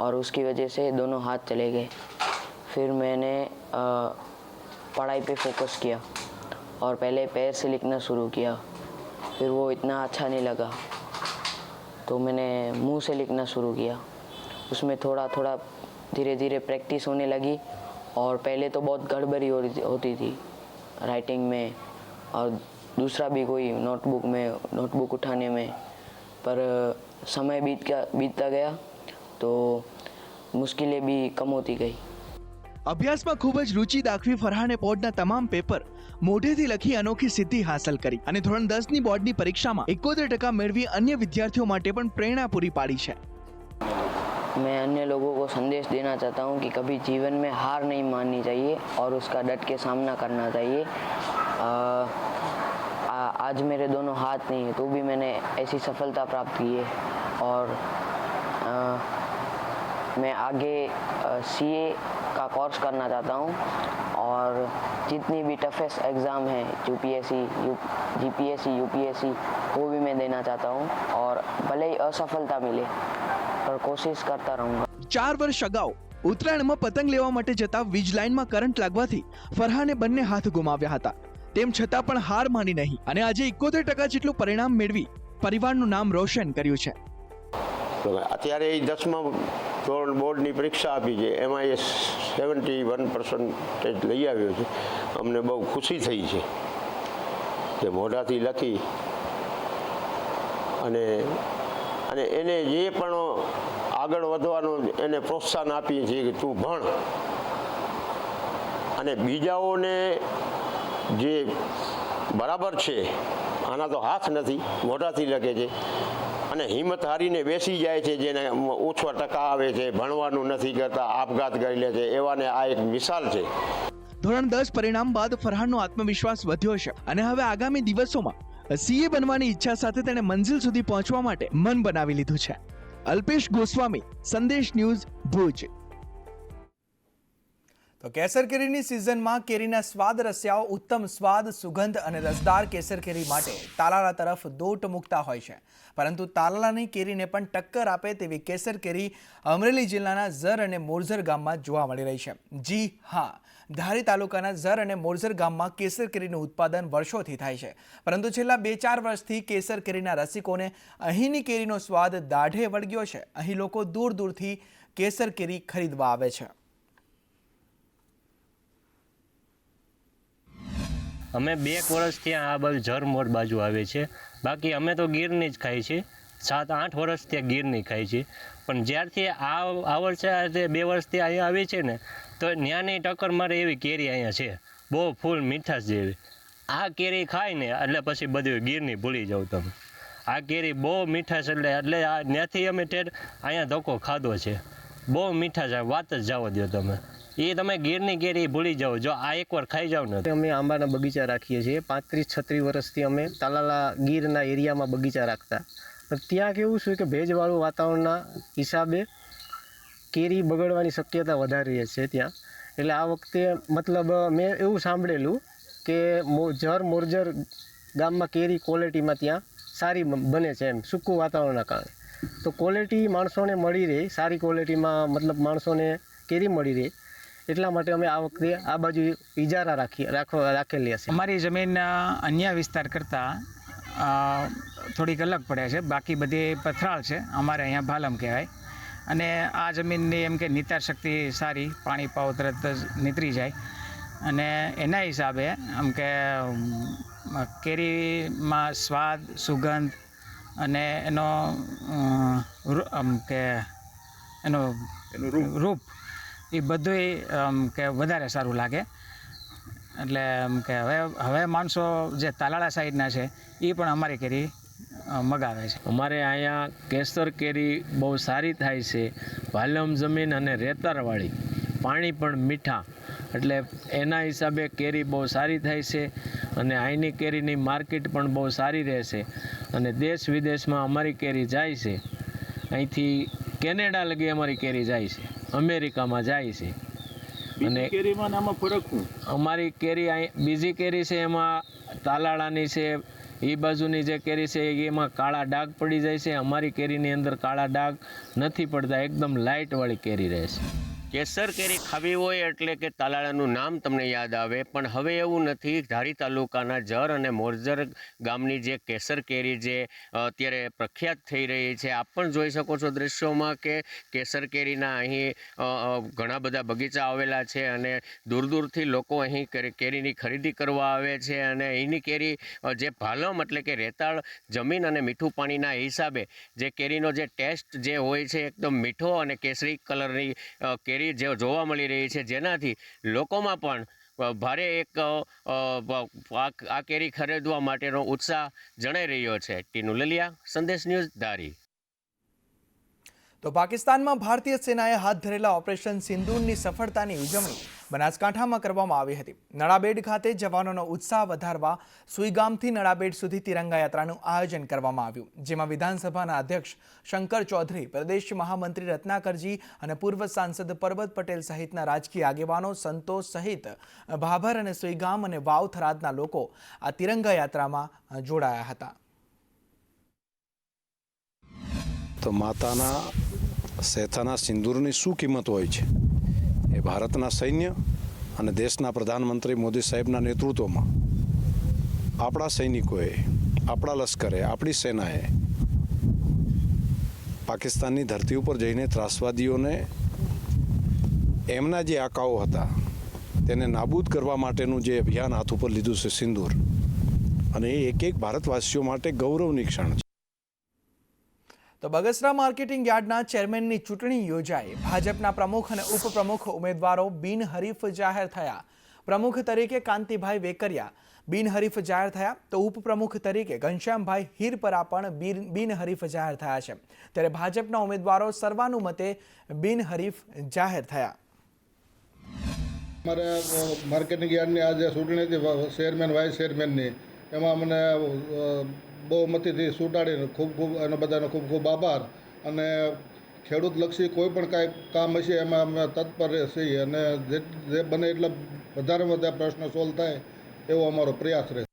और उसकी वजह से दोनों हाथ चले गए. फिर मैंने पढ़ाई पे फोकस किया और पहले पैर से लिखना शुरू किया. फिर वो इतना अच्छा नहीं लगा तो मैंने मुंह से लिखना शुरू किया. उसमें थोड़ा थोड़ा धीरे धीरे प्रैक्टिस होने लगी और पहले तो बहुत गड़बड़ी होती थी राइटिंग में और दूसरा भी कोई नोटबुक उठाने में, पर समय बीतता गया तो मुश्किलें भी कम होती गई. અભ્યાસમાં ખૂબ જ રુચિ દાખવી ફરહાને બોર્ડના તમામ પેપર મોઢેથી લખી અનોખી સિદ્ધિ હાંસલ કરી અને ધોરણ 10ની બોર્ડની પરીક્ષામાં 71% મેળવી અન્ય વિદ્યાર્થીઓ માટે પણ પ્રેરણા પૂરી પાડી છે. मैं अन्य लोगों को संदेश देना चाहता हूँ कि कभी जीवन में हार नहीं माननी चाहिए और उसका डट के सामना करना चाहिए. आज मेरे दोनों हाथ नहीं है तो भी मैंने ऐसी सफलता प्राप्त की है और मैं आगे CA का कोर्स करना चाहता हूँ और जितनी भी टफेस्ट एग्ज़ाम है UPSC, GPSC, UPSC वो भी मैं देना चाहता हूँ और भले ही असफलता मिले पर कोशिश करता रहूँगा. 4 વર્ષ અગાઉ ઉત્તરાયણમાં પતંગ લેવા માટે જતા વીજ લાઇનમાં કરંટ લાગવાથી ફરહાને બંને હાથ ગુમાવ્યા હતા. તેમ છતાં પણ હાર માની નહીં અને આજે 71% જેટલું પરિણામ મેળવી પરિવારનું નામ રોશન કર્યું છે. અત્યારે 10મા ધોરણ બોર્ડની પરીક્ષા આપી છે, એમાં એ 71% લઈ આવ્યો છે. અમને બહુ ખુશી થઈ છે કે મોઢાથી લખી અને એને જે પણ આગળ વધવાનું એને પ્રોત્સાહન આપીએ છીએ કે તું ભણ અને બીજાઓને જે બરાબર છે આના તો હાથ નથી, મોઢાથી લખે છે અને હિંમત હારીને બેસી જાય છે, જેને ઓછા ટકા આવે છે, ભણવાનું નથી કરતા, આપઘાત કરી લે છે, એવાને આ એક મિસાલ છે. ધોરણ 10 પરિણામ બાદ ફરહાનનો આત્મવિશ્વાસ વધ્યો છે અને હવે આગામી દિવસોમાં CA બનવાની ઈચ્છા સાથે તેણે મંજિલ સુધી પહોંચવા માટે મન બનાવી લીધું છે. અલ્પેશ ગોસ્વામી, સંદેશ ન્યૂઝ, ભુજ. તો કેસર કેરીની સિઝનમાં કેરીના સ્વાદ રસિયાઓ ઉત્તમ સ્વાદ, સુગંધ અને રસદાર કેસર કેરી માટે તાલાલા તરફ દોટ મૂકતા હોય છે, પરંતુ તાલાલાની કેરીને પણ ટક્કર આપે તેવી કેસર કેરી અમરેલી જિલ્લાના ઝર અને મોરઝર ગામમાં જોવા મળી રહી છે. જી હા, ધારી તાલુકાના ઝર અને મોરઝર ગામમાં કેસર કેરીનું ઉત્પાદન વર્ષોથી થાય છે, પરંતુ છેલ્લા 2-4 વર્ષથી કેસર કેરીના રસિકોને અહીંની કેરીનો સ્વાદ દાઢે વળગ્યો છે. અહીં લોકો દૂર દૂરથી કેસર કેરી ખરીદવા આવે છે. અમે 2 વર્ષથી આ બાજુ ઝરમોર બાજુ આવે છે, બાકી અમે તો ગીરની જ ખાઈ છીએ. 7-8 વર્ષ ત્યાં ગીરની ખાઈ છીએ, પણ જ્યારથી આ વર્ષે 2 વર્ષથી અહીંયા આવી છે ને તો ન્યાની ટક્કર મારે એવી કેરી અહીંયા છે, બહુ ફૂલ મીઠાશ જેવી. આ કેરી ખાય ને એટલે પછી બધું ગીરની ભૂલી જાવ તમે. આ કેરી બહુ મીઠાશ એટલે ત્યાંથી અમે અહીંયા ધક્કો ખાધો છે, બહુ મીઠાશ, વાત જ જવા દો તમે. એ તમે ગીરની કેરી ભૂલી જાઓ જો આ એકવાર ખાઈ જાવ ને. અમે આંબાના બગીચા રાખીએ છીએ, 35-36 વર્ષથી અમે તાલાલા ગીરના એરિયામાં બગીચા રાખતા. પણ ત્યાં કેવું છે કે ભેજવાળું વાતાવરણના હિસાબે કેરી બગડવાની શક્યતા વધારે છે ત્યાં. એટલે આ વખતે મતલબ મેં એવું સાંભળેલું કે જર મોરજર ગામમાં કેરી ક્વોલિટીમાં ત્યાં સારી બને છે એમ, સૂકું વાતાવરણના કારણે. તો ક્વોલિટી માણસોને મળી રહે, સારી ક્વોલિટીમાં મતલબ માણસોને કેરી મળી રહે, એટલા માટે અમે આ વખતે આ બાજુ ઇજારા રાખેલી હશે. અમારી જમીન અન્ય વિસ્તાર કરતાં થોડીક અલગ પડે છે. બાકી બધી પથરાળ છે, અમારે અહીંયા ભાલમ કહેવાય. અને આ જમીનની એમ કે નિતાર શક્તિ સારી, પાણી પાવ તરત જ નીતરી જાય. અને એના હિસાબે આમ કે કેરીમાં સ્વાદ, સુગંધ અને એનો આમ કે એનો રૂપ એ બધુંય કે વધારે સારું લાગે. એટલે કે હવે માણસો જે તાલાળા સાઈડના છે એ પણ અમારી કેરી મગાવે છે. અમારે અહીંયા કેસર કેરી બહુ સારી થાય છે, ભાલમ જમીન અને રેતારવાળી, પાણી પણ મીઠા, એટલે એના હિસાબે કેરી બહુ સારી થાય છે. અને અહીંની કેરીની માર્કેટ પણ બહુ સારી રહેશે. અને દેશ વિદેશમાં અમારી કેરી જાય છે. અહીંથી કેનેડા લગી અમારી કેરી જાય છે, અમેરિકામાં જાય છે. અને કેરીમાં આમાં ફરક શું? અમારી કેરી અહીં બીજી કેરી છે એમાં તાલાળાની છે, એ બાજુની જે કેરી છે એમાં કાળા ડાઘ પડી જાય છે. અમારી કેરીની અંદર કાળા ડાઘ નથી પડતા, એકદમ લાઇટવાળી કેરી રહે છે. કેસર કેરી ખાવી હોય એટલે કે તાલાળાનું નામ તમને યાદ આવે, પણ હવે એવું નથી. ધારી તાલુકાના જર અને મોરજર ગામની જે કેસર કેરી જે અત્યારે પ્રખ્યાત થઈ રહી છે, આપ પણ જોઈ શકો છો દ્રશ્યોમાં કે કેસર કેરીના અહીં ઘણા બધા બગીચા આવેલા છે અને દૂર દૂરથી લોકો અહીં કેરીની ખરીદી કરવા આવે છે. અને અહીંની કેરી જે ભાલમ એટલે કે રેતાળ જમીન અને મીઠું પાણીના હિસાબે જે કેરીનો જે ટેસ્ટ જે હોય છે એકદમ મીઠો અને કેસરી કલરની કેરી જે જોવા મળી રહી છે, જેનાથી લોકોમાં પણ ભારે એક આ કેરી ખરીદવા માટેનો ઉત્સાહ જણાઈ રહ્યો છે. ટીનુ લલિયા, સંદેશ ન્યૂઝ, ધારી. તો પાકિસ્તાનમાં ભારતીય સેનાએ હાથ ધરેલા ઓપરેશન સિંદૂરની સફળતાની ઉજવણી બનાસકાંઠામાં કરવામાં આવી હતી. નડાબેડ ખાતે જવાનોનો ઉત્સાહ વધારવા સુઈગામથી નડાબેડ સુધી તિરંગા યાત્રાનું આયોજન કરવામાં આવ્યું, જેમાં વિધાનસભાના અધ્યક્ષ શંકર ચૌધરી, પ્રદેશ મહામંત્રી રત્નાકરજી અને પૂર્વ સાંસદ પરબત પટેલ સહિતના રાજકીય આગેવાનો, સંતો સહિત ભાભર અને સુઈગામ અને વાવ થરાદના લોકો આ તિરંગા યાત્રામાં જોડાયા હતા. તો માતાના સેથાના સિંદૂરની શું કિંમત હોય છે એ ભારતના સૈન્ય અને દેશના પ્રધાનમંત્રી મોદી સાહેબના નેતૃત્વમાં આપણા સૈનિકોએ, આપણા લશ્કરે, આપણી સેનાએ પાકિસ્તાનની ધરતી ઉપર જઈને ત્રાસવાદીઓને એમના જે આકાઓ હતા તેને નાબૂદ કરવા માટેનું જે અભિયાન હાથ ઉપર લીધું છે સિંદૂર, અને એ એક એક ભારતવાસીઓ માટે ગૌરવની ક્ષણ છે. તો બગસરા માર્કેટિંગ યાર્ડના ચેરમેનની ચૂંટણી યોજાઈ. ભાજપના પ્રમુખ અને ઉપપ્રમુખ ઉમેદવારો બિનહરીફ જાહેર થયા. પ્રમુખ તરીકે કાંતિભાઈ વેકરિયા બિનહરીફ જાહેર થયા, તો ઉપપ્રમુખ તરીકે ઘનશ્યામભાઈ હીરપરા પણ બિનહરીફ જાહેર થયા છે. ત્યારે ભાજપના ઉમેદવારો સર્વાનુમતે બિનહરીફ જાહેર થયા. અમારે માર્કેટિંગ યાર્ડની આજે ચૂંટણી હતી ચેરમેન, વાઇસ ચેરમેનની, એમાં મને બહુમતીથી ચૂંટાડીને ખૂબ અને બધાનો ખૂબ ખૂબ આભાર. અને ખેડૂતલક્ષી કોઈ પણ કાંઈ કામ હશે એમાં અમે તત્પર છીએ અને જે બને એટલા વધારે પ્રશ્નો સોલ્વ થાય એવો અમારો પ્રયાસ રહેશે.